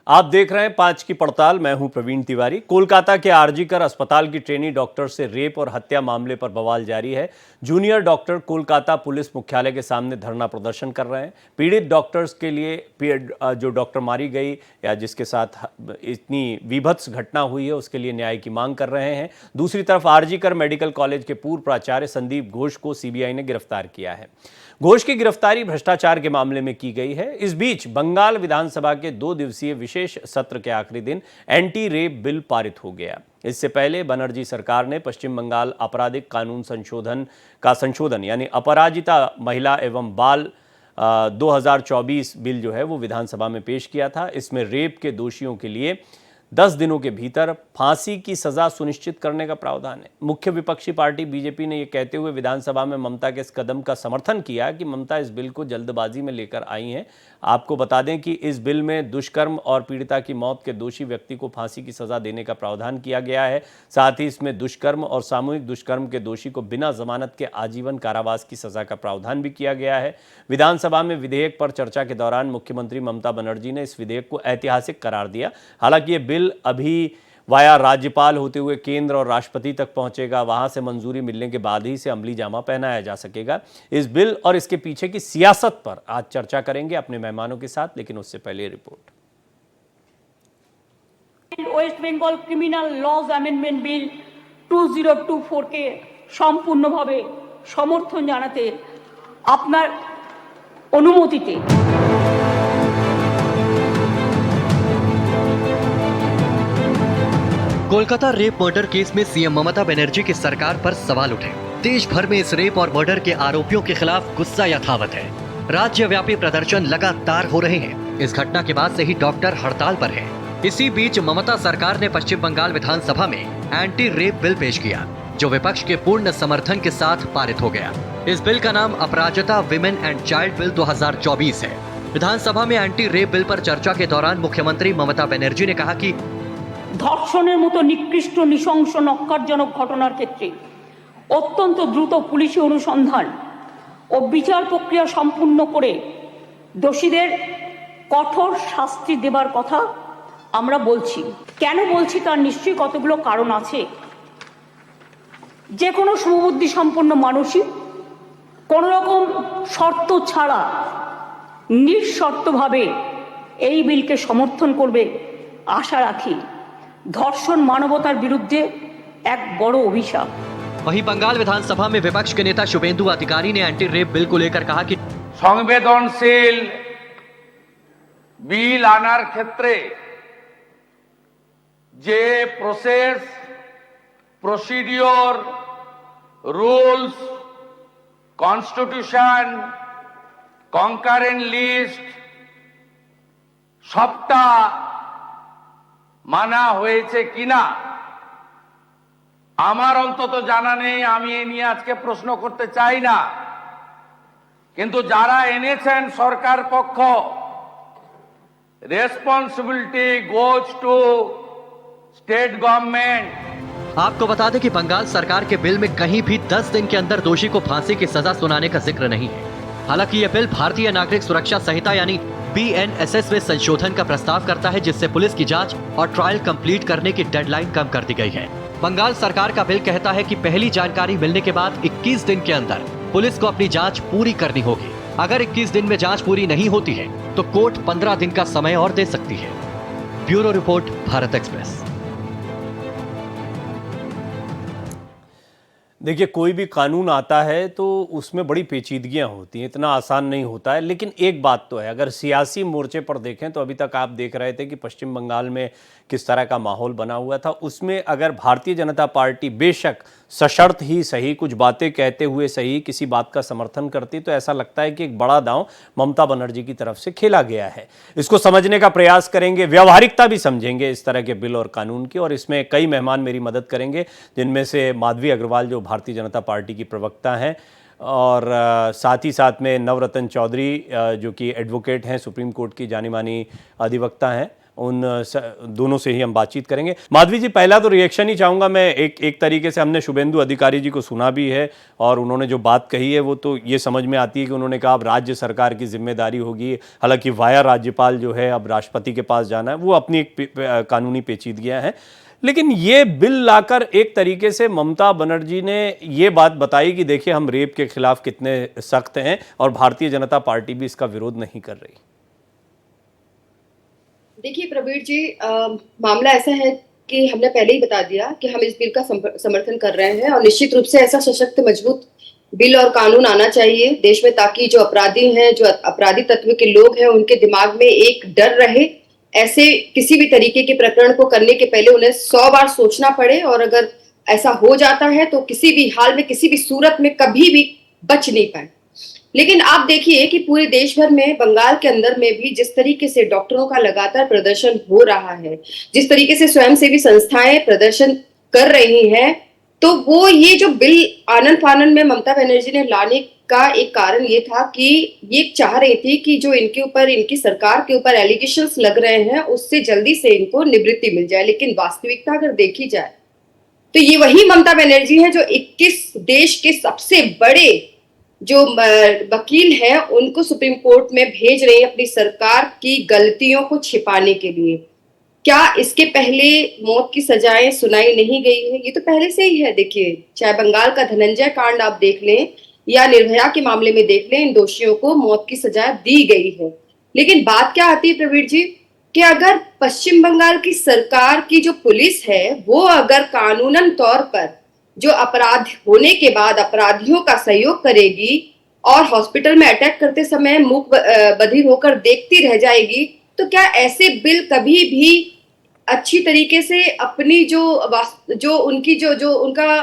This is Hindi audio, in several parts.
आप देख रहे हैं 5 की पड़ताल। मैं हूं प्रवीण तिवारी। कोलकाता के आरजीकर अस्पताल की ट्रेनी डॉक्टर से रेप और हत्या मामले पर बवाल जारी है। जूनियर डॉक्टर कोलकाता पुलिस मुख्यालय के सामने धरना प्रदर्शन कर रहे हैं। पीड़ित डॉक्टर्स के लिए जो डॉक्टर मारी गई या जिसके साथ इतनी विभत्स घटना हुई है उसके लिए न्याय की मांग कर रहे हैं। दूसरी तरफ आरजीकर मेडिकल कॉलेज के पूर्व प्राचार्य संदीप घोष को सीबीआई ने गिरफ्तार किया है। घोष की गिरफ्तारी भ्रष्टाचार के मामले में की गई है। इस बीच बंगाल विधानसभा के 2 दिवसीय विशेष सत्र के आखिरी दिन एंटी रेप बिल पारित हो गया। इससे पहले बनर्जी सरकार ने पश्चिम बंगाल आपराधिक कानून संशोधन यानी अपराजिता महिला एवं बाल 2024 बिल जो है वो विधानसभा में पेश किया था। इसमें रेप के दोषियों के लिए 10 दिनों के भीतर फांसी की सजा सुनिश्चित करने का प्रावधान है। मुख्य विपक्षी पार्टी बीजेपी ने यह कहते हुए विधानसभा में ममता के इस कदम का समर्थन किया कि ममता इस बिल को जल्दबाजी में लेकर आई हैं। आपको बता दें कि इस बिल में दुष्कर्म और पीड़िता की मौत के दोषी व्यक्ति को फांसी की सजा देने का प्रावधान किया गया है। साथ ही इसमें दुष्कर्म और सामूहिक दुष्कर्म के दोषी को बिना जमानत के आजीवन कारावास की सजा का प्रावधान भी किया गया है। विधानसभा में विधेयक पर चर्चा के दौरान मुख्यमंत्री ममता बनर्जी ने इस विधेयक को ऐतिहासिक करार दिया। हालांकि ये बिल अभी वाया राज्यपाल होते हुए केंद्र और राष्ट्रपति तक पहुंचेगा। वहां से मंजूरी मिलने के बाद ही इसे अमली जामा पहनाया जा सकेगा। इस बिल और इसके पीछे की सियासत पर आज चर्चा करेंगे अपने मेहमानों के साथ, लेकिन उससे पहले report. West Bengal criminal laws amendment bill 2024 के সম্পূর্ণভাবে সমর্থন জানাতে আপনার অনুমতিতে कोलकाता रेप मर्डर केस में सीएम ममता बनर्जी की सरकार पर सवाल उठे। देश भर में इस रेप और मर्डर के आरोपियों के खिलाफ गुस्सा यथावत है। राज्यव्यापी प्रदर्शन लगातार हो रहे हैं। इस घटना के बाद से ही डॉक्टर हड़ताल पर हैं। इसी बीच ममता सरकार ने पश्चिम बंगाल विधानसभा में एंटी रेप बिल पेश किया, जो विपक्ष के पूर्ण समर्थन के साथ पारित हो गया। इस बिल का नाम अपराजिता विमेन एंड चाइल्ड बिल 2024 है। विधानसभा में एंटी रेप बिल पर चर्चा के दौरान मुख्यमंत्री ममता बनर्जी ने कहा कि ধর্ষণের মতো নিকৃষ্ট নৃশংস নক্কারজনক ঘটনার ক্ষেত্রে অত্যন্ত দ্রুত পুলিশি অনুসন্ধান ও বিচার প্রক্রিয়া সম্পূর্ণ করে দোষীদের কঠোর শাস্তি দেবার কথা আমরা বলছি। কেন বলছি তার নিশ্চয়ই কতগুলো কারণ আছে। যে কোনো সুবুদ্ধি সম্পন্ন মানুষই কোনো রকম শর্ত ছাড়া নিঃশর্তভাবে এই বিলকে সমর্থন করবে আশা রাখি। ধর্ষণ মানবতার বিরুদ্ধে এক বড় অভিশাপ। वहीं बंगाल विधानसभा में विपक्ष के नेता शुभेंदु अधिकारी ने एंटी रेप बिल को लेकर कहा कि সংবেদনশীল বিল আনার ক্ষেত্রে যে procedure rules constitution concurrent list সবটা মানা হয়েছে কিনা আমার অন্তত জানা নেই। আমি এ নিয়ে আজকে প্রশ্ন করতে চাই না, কিন্তু যারা এনেছেন সরকার পক্ষ, responsibility goes to state government. आपको बता दें कि बंगाल सरकार के बिल में कहीं भी 10 दिन के अंदर दोषी को फांसी की सजा सुनाने का जिक्र नहीं है। हालांकि यह बिल भारतीय नागरिक सुरक्षा संहिता यानी BNSS में संशोधन का प्रस्ताव करता है, जिससे पुलिस की जांच और ट्रायल कंप्लीट करने की डेडलाइन कम कर दी गई है। बंगाल सरकार का बिल कहता है कि पहली जानकारी मिलने के बाद 21 दिन के अंदर पुलिस को अपनी जांच पूरी करनी होगी। अगर 21 दिन में जांच पूरी नहीं होती है तो कोर्ट 15 दिन का समय और दे सकती है। Bureau report, Bharat express. देखिए, कोई भी कानून आता है तो उसमें बड़ी पेचीदगियां होती हैं, इतना आसान नहीं होता है। लेकिन एक बात तो है, अगर सियासी मोर्चे पर देखें तो अभी तक आप देख रहे थे कि पश्चिम बंगाल में किस तरह का माहौल बना हुआ था। उसमें अगर भारतीय जनता पार्टी बेशक सशर्त ही सही, कुछ बातें कहते हुए सही, किसी बात का समर्थन करती, तो ऐसा लगता है कि एक बड़ा दांव ममता बनर्जी की तरफ से खेला गया है। इसको समझने का प्रयास करेंगे, व्यवहारिकता भी समझेंगे इस तरह के बिल और कानून की, और इसमें कई मेहमान मेरी मदद करेंगे, जिनमें से माधवी अग्रवाल जो भारतीय जनता पार्टी की प्रवक्ता हैं, और साथ ही साथ में नवरत्न चौधरी जो कि एडवोकेट हैं, सुप्रीम कोर्ट की जानी मानी अधिवक्ता हैं, दोनों से ही हम बातचीत करेंगे। माधवी जी, पहला तो रिएक्शन ही चाहूँगा मैं। एक तरीके से हमने शुभेंदु अधिकारी जी को सुना भी है और उन्होंने जो बात कही है वो तो ये समझ में आती है कि उन्होंने कहा अब राज्य सरकार की जिम्मेदारी होगी, हालांकि वाया राज्यपाल जो है अब राष्ट्रपति के पास जाना है, वो अपनी एक कानूनी पेचीदगियाँ हैं। लेकिन ये बिल लाकर एक तरीके से ममता बनर्जी ने ये बात बताई कि देखिए हम रेप के खिलाफ कितने सख्त हैं और भारतीय जनता पार्टी भी इसका विरोध नहीं कर रही। देखिए प्रवीण जी, मामला ऐसा है कि हमने पहले ही बता दिया कि हम इस बिल का समर्थन कर रहे हैं और निश्चित रूप से ऐसा सशक्त मजबूत बिल और कानून आना चाहिए देश में, ताकि जो अपराधी हैं, जो अपराधी तत्व के लोग हैं, उनके दिमाग में एक डर रहे। ऐसे किसी भी तरीके के प्रकरण को करने के पहले उन्हें 100 बार सोचना पड़े और अगर ऐसा हो जाता है तो किसी भी हाल में, किसी भी सूरत में कभी भी बच नहीं पाए। लेकिन आप देखिए कि पूरे देश भर में, बंगाल के अंदर में भी जिस तरीके से डॉक्टरों का लगातार प्रदर्शन हो रहा है, जिस तरीके से स्वयंसेवी संस्थाएं प्रदर्शन कर रही हैं, तो वो ये जो बिल आनन फानन में ममता बनर्जी ने लाने का एक कारण ये था कि ये चाह रही थी कि जो इनके ऊपर, इनकी सरकार के ऊपर एलिगेशंस लग रहे हैं, उससे जल्दी से इनको निवृत्ति मिल जाए। लेकिन वास्तविकता अगर देखी जाए तो ये वही ममता बनर्जी है जो 21 देश के सबसे बड़े जो वकील हैं उनको सुप्रीम कोर्ट में भेज रही है अपनी सरकार की गलतियों को छिपाने के लिए। क्या इसके पहले मौत की सजाएं सुनाई नहीं गई है? ये तो पहले से ही है। देखिए, चाहे बंगाल का धनंजय कांड आप देख लें या निर्भया के मामले में देख लें, इन दोषियों को मौत की सजा दी गई है। लेकिन बात क्या आती है प्रवीण जी, कि अगर पश्चिम बंगाल की सरकार की जो पुलिस है वो अगर कानूनन तौर पर जो अपराध होने के बाद अपराधियों का सहयोग करेगी और हॉस्पिटल में अटैक करते समय मूक बधिर होकर देखती रह जाएगी, तो क्या ऐसे बिल कभी भी अच्छी तरीके से अपनी जो उनकी जो उनका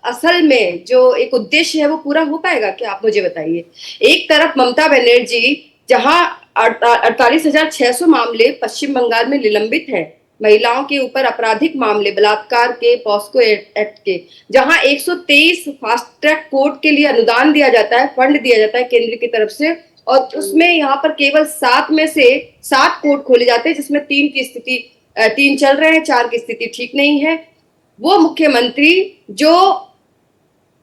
असल में जो एक उद्देश्य है वो पूरा हो पाएगा क्या? आप मुझे बताइए। एक तरफ ममता बनर्जी जहां 48,600 मामले पश्चिम बंगाल में निलंबित हैं, महिलाओं के ऊपर आपराधिक मामले, बलात्कार के, पॉस्को एक्ट के, जहां 123 फास्ट ट्रैक कोर्ट के लिए अनुदान दिया जाता है, फंड दिया जाता है केंद्र की तरफ से, और उसमें यहाँ पर केवल 7 में से 7 कोर्ट खोले जाते हैं, जिसमें 3 चल रहे हैं, 4 की स्थिति ठीक नहीं है। वो मुख्यमंत्री जो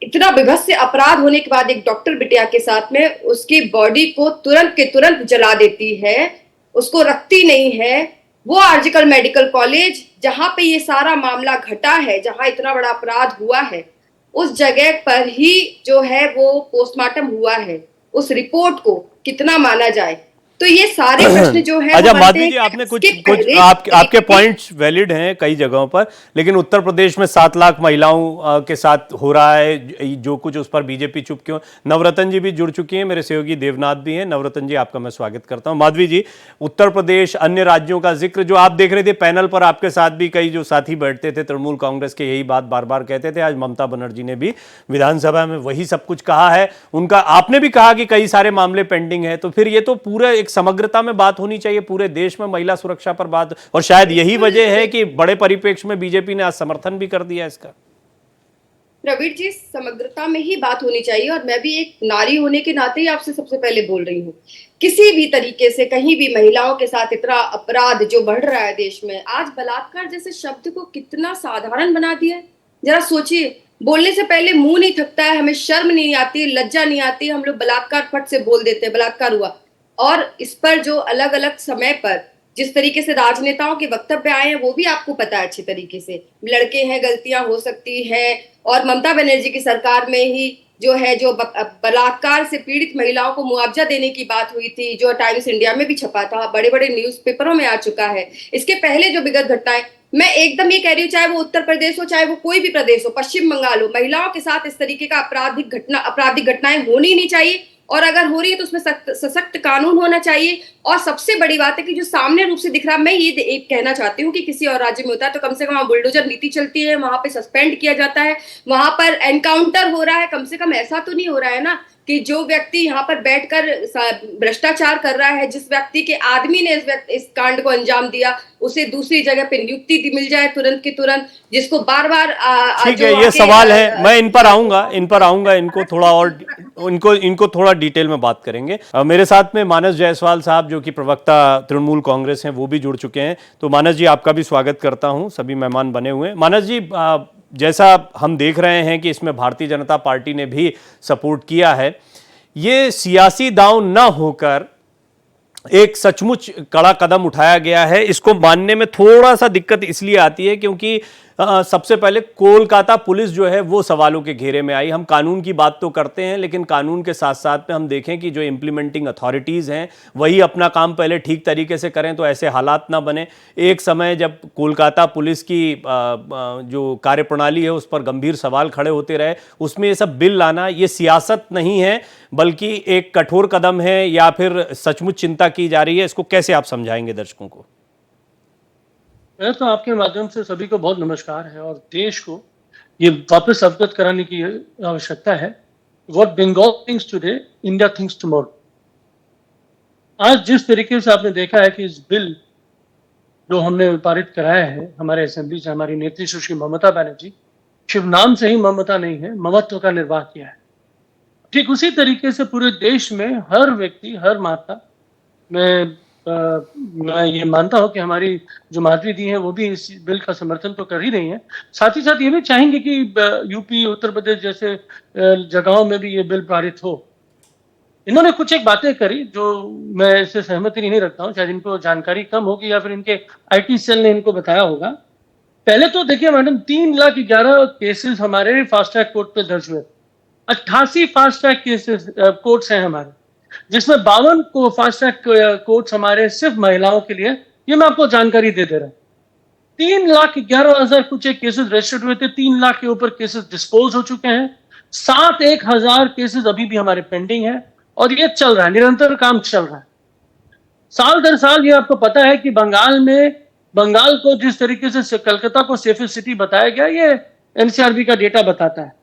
इतना विभत्स अपराध होने के बाद एक डॉक्टर बिटिया के साथ में उसकी बॉडी को तुरंत के तुरंत जला देती है, उसको रखती नहीं है, वो आर्जिकल मेडिकल कॉलेज जहां पे ये सारा मामला घटा है, जहां इतना बड़ा अपराध हुआ है, उस जगह पर ही जो है वो पोस्टमार्टम हुआ है, उस रिपोर्ट को कितना माना जाए? तो ये सारे प्रश्न जो है, अच्छा माधवी जी, आपने कुछ आपके पॉइंट्स वैलिड हैं कई जगहों पर, लेकिन उत्तर प्रदेश में 7 लाख महिलाओं के साथ हो रहा है जो कुछ, उस पर बीजेपी चुप क्यों? नवरत्न जी भी जुड़ चुकी हैं, मेरे सहयोगी देवनाथ भी हैं। नवरत्न जी, आपका मैं स्वागत करता हूं। माधवी जी, उत्तर प्रदेश, अन्य राज्यों का जिक्र जो आप देख रहे थे पैनल पर, आपके साथ भी कई जो साथी बैठते थे तृणमूल कांग्रेस के, यही बात बार बार कहते थे। आज ममता बनर्जी ने भी विधानसभा में वही सब कुछ कहा है उनका। आपने भी कहा कि कई सारे मामले पेंडिंग है, तो फिर ये तो पूरे एक समग्रता में बात होनी चाहिए, पूरे देश में महिला सुरक्षा पर बात, और शायद यही वजह है कि बड़े परिप्रेक्ष्य में बीजेपी ने आज समर्थन भी कर दिया इसका। प्रवीण जी, समग्रता में ही बात होनी चाहिए, और मैं भी एक नारी होने के नाते ही आपसे सबसे पहले बोल रही हूँ, किसी भी तरीके से कहीं भी महिलाओं के साथ इतना अपराध जो बढ़ रहा है देश में, आज बलात्कार जैसे शब्द को कितना साधारण बना दिया है। जरा सोचिए, बोलने से पहले मुंह नहीं थकता है, हमें शर्म नहीं आती, लज्जा नहीं आती, हम लोग बलात्कार फट से बोल देते हैं, बलात्कार हुआ। और इस पर जो अलग अलग समय पर जिस तरीके से राजनेताओं के वक्तव्य आए हैं वो भी आपको पता है अच्छी तरीके से, लड़के हैं, गलतियां हो सकती है, और ममता बनर्जी की सरकार में ही जो है जो बलात्कार से पीड़ित महिलाओं को मुआवजा देने की बात हुई थी, जो टाइम्स इंडिया में भी छपा था, बड़े बड़े न्यूज़पेपरों में आ चुका है। इसके पहले जो विगत घटनाएं, मैं एकदम ये कह रही हूँ, चाहे वो उत्तर प्रदेश हो, चाहे वो कोई भी प्रदेश हो, पश्चिम बंगाल हो, महिलाओं के साथ इस तरीके का आपराधिक घटनाएं होनी नहीं चाहिए, और अगर हो रही है तो उसमें सशक्त कानून होना चाहिए। और सबसे बड़ी बात है कि जो सामने रूप से दिख रहा है, मैं ये कहना चाहती हूँ कि किसी और राज्य में होता है तो कम से कम वहां बुलडोजर नीति चलती है, वहां पे सस्पेंड किया जाता है, वहां पर एनकाउंटर हो रहा है, कम से कम ऐसा तो नहीं हो रहा है ना कि जो व्यक्ति यहाँ पर बैठकर भ्रष्टाचार कर रहा है, जिस व्यक्ति के आदमी ने इस कांड को अंजाम दिया, उसे दूसरी जगह पे नियुक्ति मिल जाए तुरंत की तुरंत, जिसको बार बार ठीक है, ये सवाल है, मैं इन पर आऊंगा इनको थोड़ा और इनको थोड़ा डिटेल में बात करेंगे। मेरे साथ में मानस जायसवाल साहब जो कि प्रवक्ता तृणमूल कांग्रेस हैं वो भी जुड़ चुके हैं। तो मानस जी, आपका भी स्वागत करता हूं, सभी मेहमान बने हुए हैं। मानस जी, जैसा हम देख रहे हैं कि इसमें भारतीय जनता पार्टी ने भी सपोर्ट किया है, ये सियासी दांव न होकर एक सचमुच कड़ा कदम उठाया गया है। इसको मानने में थोड़ा सा दिक्कत इसलिए आती है क्योंकि सबसे पहले कोलकाता पुलिस जो है वो सवालों के घेरे में आई। हम कानून की बात तो करते हैं, लेकिन कानून के साथ साथ में हम देखें कि जो इम्प्लीमेंटिंग अथॉरिटीज़ हैं वही अपना काम पहले ठीक तरीके से करें तो ऐसे हालात ना बने। एक समय जब कोलकाता पुलिस की जो कार्यप्रणाली है उस पर गंभीर सवाल खड़े होते रहे, उसमें ये सब बिल लाना ये सियासत नहीं है बल्कि एक कठोर कदम है या फिर सचमुच चिंता की जा रही है? इसको कैसे आप समझाएंगे दर्शकों को? मैं तो आपके माध्यम से सभी को बहुत नमस्कार है और देश को ये वापस अवगत कराने की आवश्यकता है। What Bengal thinks today, India thinks tomorrow. आज जिस तरीके से आपने देखा है कि इस बिल जो हमने पारित कराया है हमारे असेंबली से, हमारी नेत्री सुश्री ममता बनर्जी, शिव नाम से ही ममता नहीं है, ममत्व का निर्वाह किया है। ठीक उसी तरीके से पूरे देश में हर व्यक्ति, हर माता, मैं ये मानता हूं कि हमारी जो मातृ दी है वो भी इस बिल का समर्थन तो कर ही रही हैं। साथ ही साथ ये भी चाहेंगे कि यूपी, उत्तर प्रदेश जैसे जगहों में भी ये बिल पारित हो। इन्होंने कुछ एक बातें करी जो मैं इससे सहमति नहीं रखता हूँ, शायद इनको जानकारी कम होगी या फिर इनके IT सेल ने इनको बताया होगा। पहले तो देखिए मैडम, 3,11,000 केसेस हमारे फास्ट ट्रैक कोर्ट पे दर्ज हुए। 88 फास्ट ट्रैक केसेस कोर्ट्स हैं हमारे, जिसमें 52 को फास्ट ट्रैक कोर्ट्स हमारे सिर्फ महिलाओं के लिए। ये मैं आपको जानकारी दे रहा हूं। 3,11,000 कुछ एक केसेस रजिस्टर्ड हुए थे, 3 लाख के ऊपर केसेस डिस्पोज हो चुके हैं, 7,000 केसेस अभी भी हमारे पेंडिंग है और ये चल रहा है, निरंतर काम चल रहा है। साल दर साल ये आपको पता है कि बंगाल को जिस तरीके से कलकत्ता को सेफेस्ट सिटी बताया गया, ये NCRB का डेटा बताता है।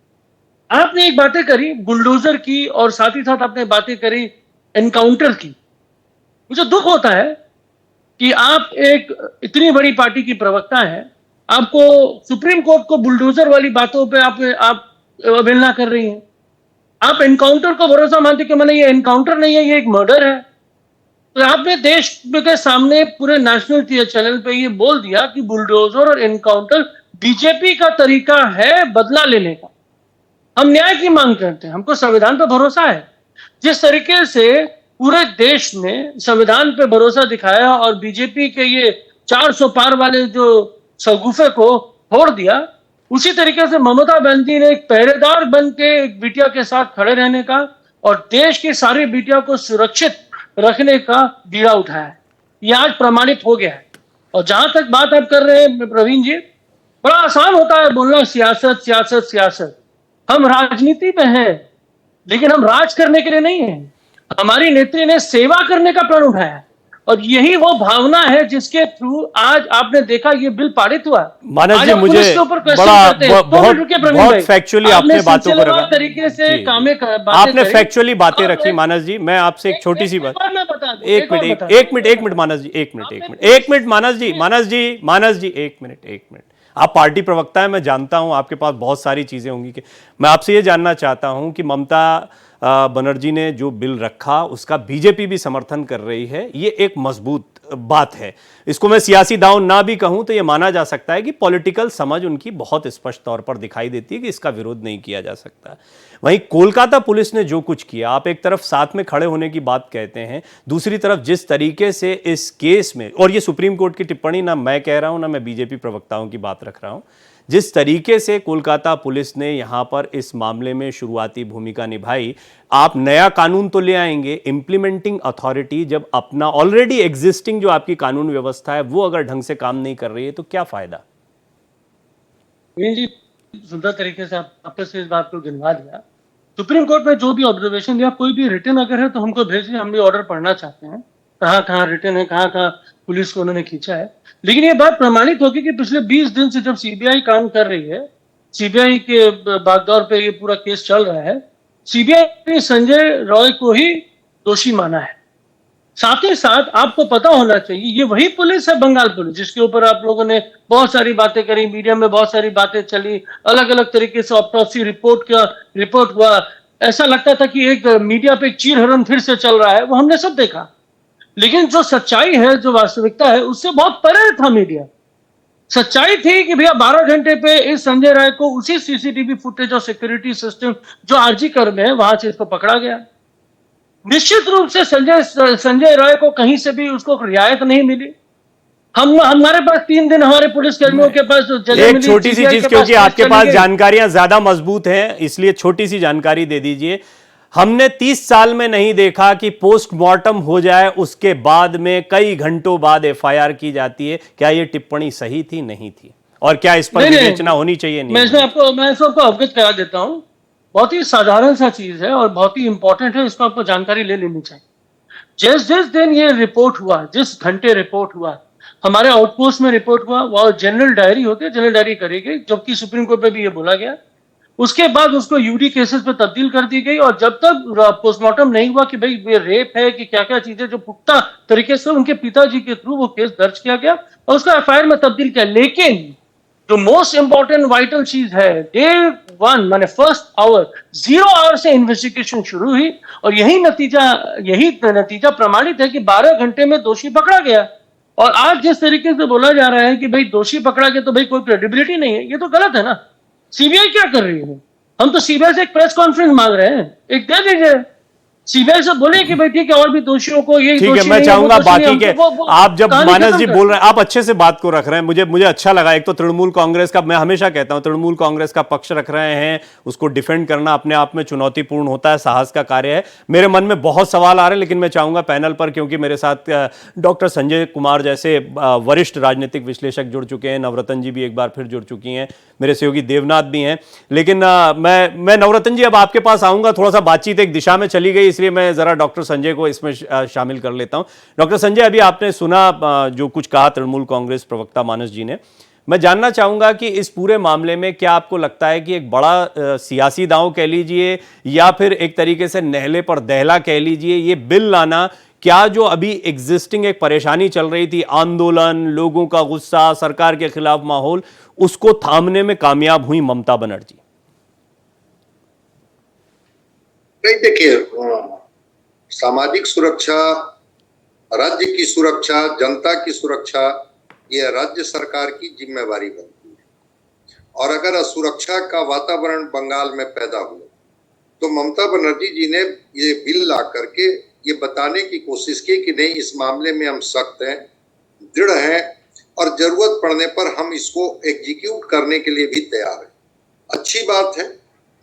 आपने एक बातें करी बुलडोजर की और साथ ही साथ आपने बातें करी एनकाउंटर की। मुझे दुख होता है कि आप एक इतनी बड़ी पार्टी की प्रवक्ता हैं, आपको सुप्रीम कोर्ट को बुलडोजर वाली बातों पे आप अवहेलना कर रही हैं। आप एनकाउंटर को भरोसा मानते कि मैंने ये एनकाउंटर नहीं है, ये एक मर्डर है। तो आपने देश के सामने पूरे नेशनल चैनल पे ये बोल दिया कि बुलडोजर और एनकाउंटर बीजेपी का तरीका है बदला लेने का। हम न्याय की मांग करते हैं, हमको संविधान पर भरोसा है। जिस तरीके से पूरे देश ने संविधान पे भरोसा दिखाया और बीजेपी के ये 400 पार वाले जो सगुफे को छोड़ दिया, उसी तरीके से ममता बनर्जी ने एक पहरेदार बन के एक बिटिया के साथ खड़े रहने का और देश की सारी बिटिया को सुरक्षित रखने का बीड़ा उठाया है। ये आज प्रमाणित हो गया है। और जहां तक बात आप कर रहे हैं प्रवीण जी, बड़ा आसान होता है बोलना सियासत सियासत सियासत। हम राजनीति में हैं, लेकिन हम राज करने के लिए नहीं हैं। हमारी नेत्री ने सेवा करने का प्रण उठाया है और यही वो भावना है जिसके थ्रू आज आपने देखा ये बिल पारित हुआ। मानस जी, मुझे बहुत फैक्चुअली आपने बातों को रखा, तरीके से आपने फैक्चुअली बातें रखी। मानस जी, मैं आपसे एक छोटी सी बात, एक मिनट मानस जी, एक मिनट मानस जी, एक मिनट। आप पार्टी प्रवक्ता हैं, मैं जानता हूं आपके पास बहुत सारी चीजें होंगी कि मैं आपसे ये जानना चाहता हूं कि ममता बनर्जी ने जो बिल रखा उसका बीजेपी भी समर्थन कर रही है, ये एक मजबूत बात है। इसको मैं सियासी दांव ना भी कहूं तो ये माना जा सकता है कि पॉलिटिकल समझ उनकी बहुत स्पष्ट तौर पर दिखाई देती है कि इसका विरोध नहीं किया जा सकता। वहीं कोलकाता पुलिस ने जो कुछ किया, आप एक तरफ साथ में खड़े होने की बात कहते हैं, दूसरी तरफ जिस तरीके से इस केस में, और ये सुप्रीम कोर्ट की टिप्पणी ना मैं कह रहा हूं ना मैं बीजेपी प्रवक्ताओं की बात रख रहा हूं, जिस तरीके से कोलकाता पुलिस ने यहां पर इस मामले में शुरुआती भूमिका निभाई, आप नया कानून तो ले आएंगे, इंप्लीमेंटिंग अथॉरिटी जब अपना ऑलरेडी एग्जिस्टिंग जो आपकी कानून व्यवस्था है वो अगर ढंग से काम नहीं कर रही है तो क्या फायदा? जी, सुंदर तरीके से आपने इस बात को गिनवा दिया। सुप्रीम कोर्ट में जो भी ऑब्जर्वेशन दिया, कोई भी रिटर्न अगर है तो हमको भेजिए, हम भी ऑर्डर पढ़ना चाहते हैं, कहाँ रिटर्न है, कहाँ पुलिस को उन्होंने खींचा है। लेकिन ये बात प्रमाणित होगी कि पिछले 20 दिन से जब सीबीआई काम कर रही है, सीबीआई के बागडोर पे ये पूरा केस चल रहा है, सीबीआई ने संजय रॉय को ही दोषी माना है। साथ ही साथ आपको पता होना चाहिए, ये वही पुलिस है, बंगाल पुलिस, जिसके ऊपर आप लोगों ने बहुत सारी बातें करी, मीडिया में बहुत सारी बातें चली, अलग अलग तरीके से ऑटोप्सी रिपोर्ट हुआ। ऐसा लगता था कि एक मीडिया पे एक चीरहरण फिर से चल रहा है, वो हमने सब देखा। लेकिन जो सच्चाई है, जो वास्तविकता है, उससे बहुत परे था मीडिया। सच्चाई थी कि भैया 12 घंटे पे इस संजय राय को उसी सीसीटीवी फुटेज और सिक्योरिटी सिस्टम जो आरजी कर में है, वहां से इसको पकड़ा गया। निश्चित रूप से संजय राय को कहीं से भी उसको रियायत नहीं मिली। हमारे पास 3 दिन हमारे पुलिसकर्मियों के पास जगह एक मिली, छोटी सी CBI चीज, के क्योंकि पास आपके चली पास गई। जानकारियां ज्यादा मजबूत हैं, इसलिए छोटी सी जानकारी दे दीजिए। हमने 30 साल में नहीं देखा कि पोस्टमार्टम हो जाए उसके बाद में कई घंटों बाद एफआईआर की जाती है। क्या यह टिप्पणी सही थी, नहीं थी, और क्या इस पर नहीं, विवेचना होनी चाहिए? नहीं मैं इसको आपको अवगत करा देता हूं। बहुत ही साधारण सा चीज है और बहुत ही इंपॉर्टेंट है, इसको आपको जानकारी ले लेनी चाहिए। जिस दिन ये रिपोर्ट हुआ, जिस घंटे रिपोर्ट हुआ, हमारे आउटपोस्ट में रिपोर्ट हुआ, वह जनरल डायरी होती है, जनरल डायरी करी गई, जबकि सुप्रीम कोर्ट में भी ये बोला गया। उसके बाद उसको यूडी केसेस पे तब्दील कर दी गई, और जब तक पोस्टमार्टम नहीं हुआ कि भाई ये रेप है कि क्या क्या चीजें, जो पुख्ता तरीके से उनके पिताजी के थ्रू वो केस दर्ज किया गया और उसको एफआईआर में तब्दील किया। लेकिन जो मोस्ट इंपॉर्टेंट वाइटल चीज है, डे 1 माने फर्स्ट आवर, 0 आवर से इन्वेस्टिगेशन शुरू हुई, और यही नतीजा प्रमाणित है कि 12 घंटे में दोषी पकड़ा गया। और आज जिस तरीके से बोला जा रहा है कि भाई दोषी पकड़ा गया तो भाई कोई क्रेडिबिलिटी नहीं है, ये तो गलत है ना। सीबीआई क्या कर रही है? हम तो सीबीआई से एक प्रेस कॉन्फ्रेंस मांग रहे हैं, एक दे दीजिए। सीबीआई से बोले कि भाई ठीक है, और भी दोषियों को, ये ठीक है, मैं चाहूंगा बाकी के आप जब मानस जी बोल रहे हैं, आप अच्छे से बात को रख रहे हैं, मुझे अच्छा लगा। एक तो तृणमूल कांग्रेस का, मैं हमेशा कहता हूं तृणमूल कांग्रेस का पक्ष रख रहे हैं, उसको डिफेंड करना अपने आप में चुनौतीपूर्ण होता है, साहस का कार्य है। मेरे मन में बहुत सवाल आ रहे हैं, लेकिन मैं चाहूंगा पैनल पर, क्योंकि मेरे साथ डॉक्टर संजय कुमार जैसे वरिष्ठ राजनीतिक विश्लेषक जुड़ चुके हैं, नवरत्न जी भी एक बार फिर जुड़ चुकी हैं, मेरे सहयोगी देवनाथ भी हैं। लेकिन मैं नवरत्न जी अब आपके पास आऊंगा। थोड़ा सा बातचीत एक दिशा में चली गई, इसलिए मैं जरा डॉक्टर संजय को इसमें शामिल कर लेता हूं। डॉक्टर संजय, अभी आपने सुना जो कुछ कहा तृणमूल कांग्रेस प्रवक्ता मानस जी ने। मैं जानना चाहूंगा कि इस पूरे मामले में क्या आपको लगता है कि एक बड़ा सियासी दांव कह लीजिए या फिर एक तरीके से नहले पर दहला कह लीजिए, ये बिल लाना, क्या जो अभी एग्जिस्टिंग एक परेशानी चल रही थी, आंदोलन, लोगों का गुस्सा, सरकार के खिलाफ माहौल, उसको थामने में कामयाब हुई ममता बनर्जी? नहीं, देखिए, सामाजिक सुरक्षा, राज्य की सुरक्षा, जनता की सुरक्षा, यह राज्य सरकार की जिम्मेवारी बनती है। और अगर असुरक्षा का वातावरण बंगाल में पैदा हुआ तो ममता बनर्जी जी ने ये बिल ला करके ये बताने की कोशिश की कि नहीं, इस मामले में हम सख्त हैं, दृढ़ हैं, और जरूरत पड़ने पर हम इसको एग्जीक्यूट करने के लिए भी तैयार हैं। अच्छी बात है।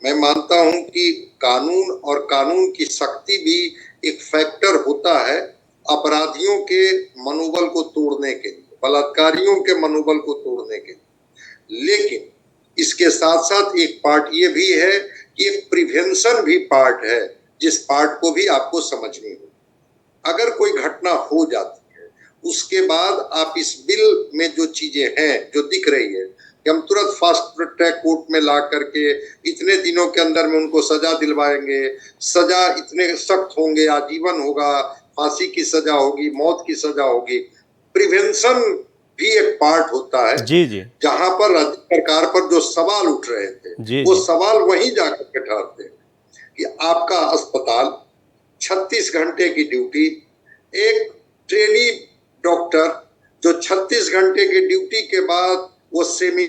मैं मानता हूं कि कानून और कानून की सख्ती भी एक फैक्टर होता है अपराधियों के मनोबल को तोड़ने के लिए, बलात्कारियों के मनोबल को तोड़ने के लिए। लेकिन इसके साथ साथ एक पार्ट ये भी है कि एक प्रिवेंशन भी पार्ट है, जिस पार्ट को भी आपको समझनी हो। अगर कोई घटना हो जाती है, उसके बाद आप इस बिल में जो चीजें हैं, जो दिख रही है कि हम तुरंत फास्ट ट्रैक कोर्ट में ला करके इतने दिनों के अंदर में उनको सजा दिलवाएंगे, सजा इतने सख्त होंगे, आजीवन होगा, फांसी की सजा होगी, मौत की सजा होगी। प्रिवेंशन भी एक पार्ट होता है। जी जी। जहां पर राज्य सरकार पर जो सवाल उठ रहे थे, जी, वो जी। सवाल वहीं जाकर के ठहरते हैं कि आपका अस्पताल 36 घंटे की ड्यूटी, एक ट्रेनी डॉक्टर जो 36 घंटे की ड्यूटी के बाद वो सेमी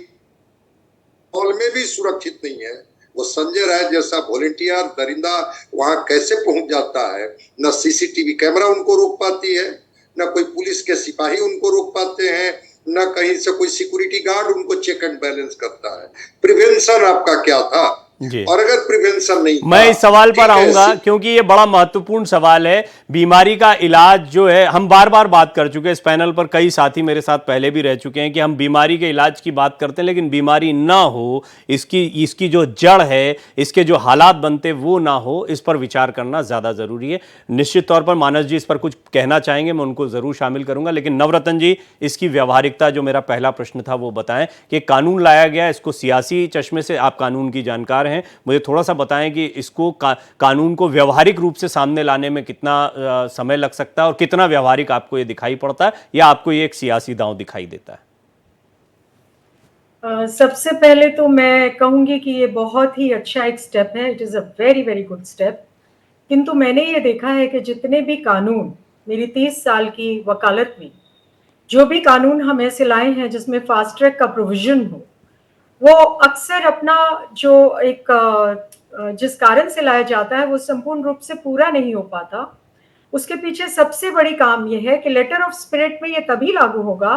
हॉल में भी सुरक्षित नहीं है, वो संजय राय जैसा वॉलंटियर दरिंदा वहां कैसे पहुंच जाता है? न सीसीटीवी कैमरा उनको रोक पाती है, न कोई पुलिस के सिपाही उनको रोक पाते हैं, न कहीं से कोई सिक्योरिटी गार्ड उनको चेक एंड बैलेंस करता है। प्रिवेंशन आपका क्या था? जी। और अगर प्रिवेंशन नहीं मैं था, इस सवाल पर ठीक है, आऊंगा क्योंकि ये बड़ा महत्वपूर्ण सवाल है। बीमारी का इलाज जो है, हम बार बार बात कर चुके हैं इस पैनल पर, कई साथी मेरे साथ पहले भी रह चुके हैं कि हम बीमारी के इलाज की बात करते हैं, लेकिन बीमारी ना हो, इसकी जो जड़ है, इसके जो हालात बनते वो ना हो, इस पर विचार करना ज्यादा जरूरी है। निश्चित तौर पर मानस जी इस पर कुछ कहना चाहेंगे, मैं उनको जरूर शामिल करूंगा, लेकिन नवरत्न जी इसकी व्यवहारिकता, जो मेरा पहला प्रश्न था वो बताएं कि कानून लाया गया, इसको सियासी चश्मे से, आप कानून की जानकार हैं, मुझे थोड़ा सा बताएं कि इसको कानून को व्यवहारिक रूप से सामने लाने में कितना समय लग सकता है और कितना व्यवहारिक आपको ये दिखाई पड़ता है या आपको ये एक सियासी दांव दिखाई देता है? सबसे पहले तो मैं कहूंगी कि ये बहुत ही अच्छा एक स्टेप है, it is a very very good step. किंतु मैंने ये देखा है कि जितने भी कानून मेरी 30 साल की वकालत में जो भी कानून हम ऐसे लाए हैं जिसमें फास्ट ट्रैक का प्रोविजन हो, वो अक्सर अपना जो एक जिस कारण से लाया जाता है वो संपूर्ण रूप से पूरा नहीं हो पाता। उसके पीछे सबसे बड़ी काम ये है कि लेटर ऑफ स्पिरिट में ये तभी लागू होगा,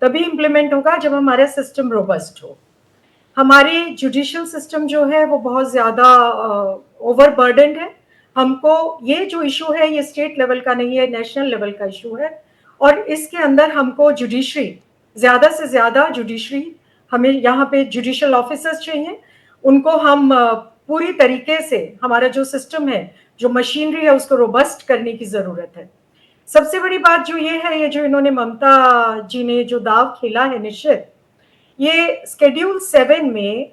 तभी इम्प्लीमेंट होगा जब हमारा सिस्टम रोबस्ट हो। हमारी जुडिशियल सिस्टम जो है वो बहुत ज़्यादा ओवरबर्डन्ड है। हमको ये जो इशू है ये स्टेट लेवल का नहीं है, नेशनल लेवल का इशू है और इसके अंदर हमको जुडिशरी, ज़्यादा से ज़्यादा जुडिशरी, हमें यहाँ पे जुडिशियल ऑफिसर्स चाहिए, उनको हम पूरी तरीके से हमारा जो सिस्टम है, जो मशीनरी है उसको रोबस्ट करने की ज़रूरत है। सबसे बड़ी बात जो ये है, ये जो इन्होंने ममता जी ने जो दाव खेला है, निश्चित ये शेड्यूल 7 में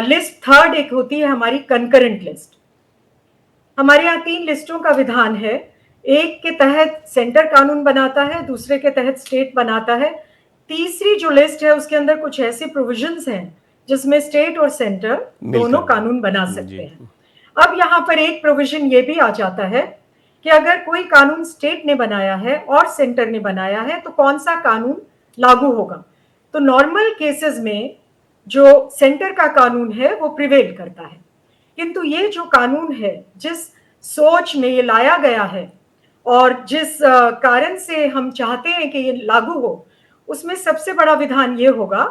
लिस्ट थर्ड एक होती है हमारी कंकरेंट लिस्ट। हमारे यहाँ 3 लिस्टों का विधान है, एक के तहत सेंटर कानून बनाता है, दूसरे के तहत स्टेट बनाता है, तीसरी जो लिस्ट है उसके अंदर कुछ ऐसे प्रोविजंस हैं जिसमें स्टेट और सेंटर दोनों कानून बना सकते हैं। अब यहाँ पर एक प्रोविजन ये भी आ जाता है कि अगर कोई कानून स्टेट ने बनाया है और सेंटर ने बनाया है तो कौन सा कानून लागू होगा। तो नॉर्मल केसेस में जो सेंटर का कानून है वो प्रिवेल करता है, किंतु ये जो कानून है, जिस सोच में ये लाया गया है और जिस कारण से हम चाहते हैं कि ये लागू हो, उसमें सबसे बड़ा विधान ये होगा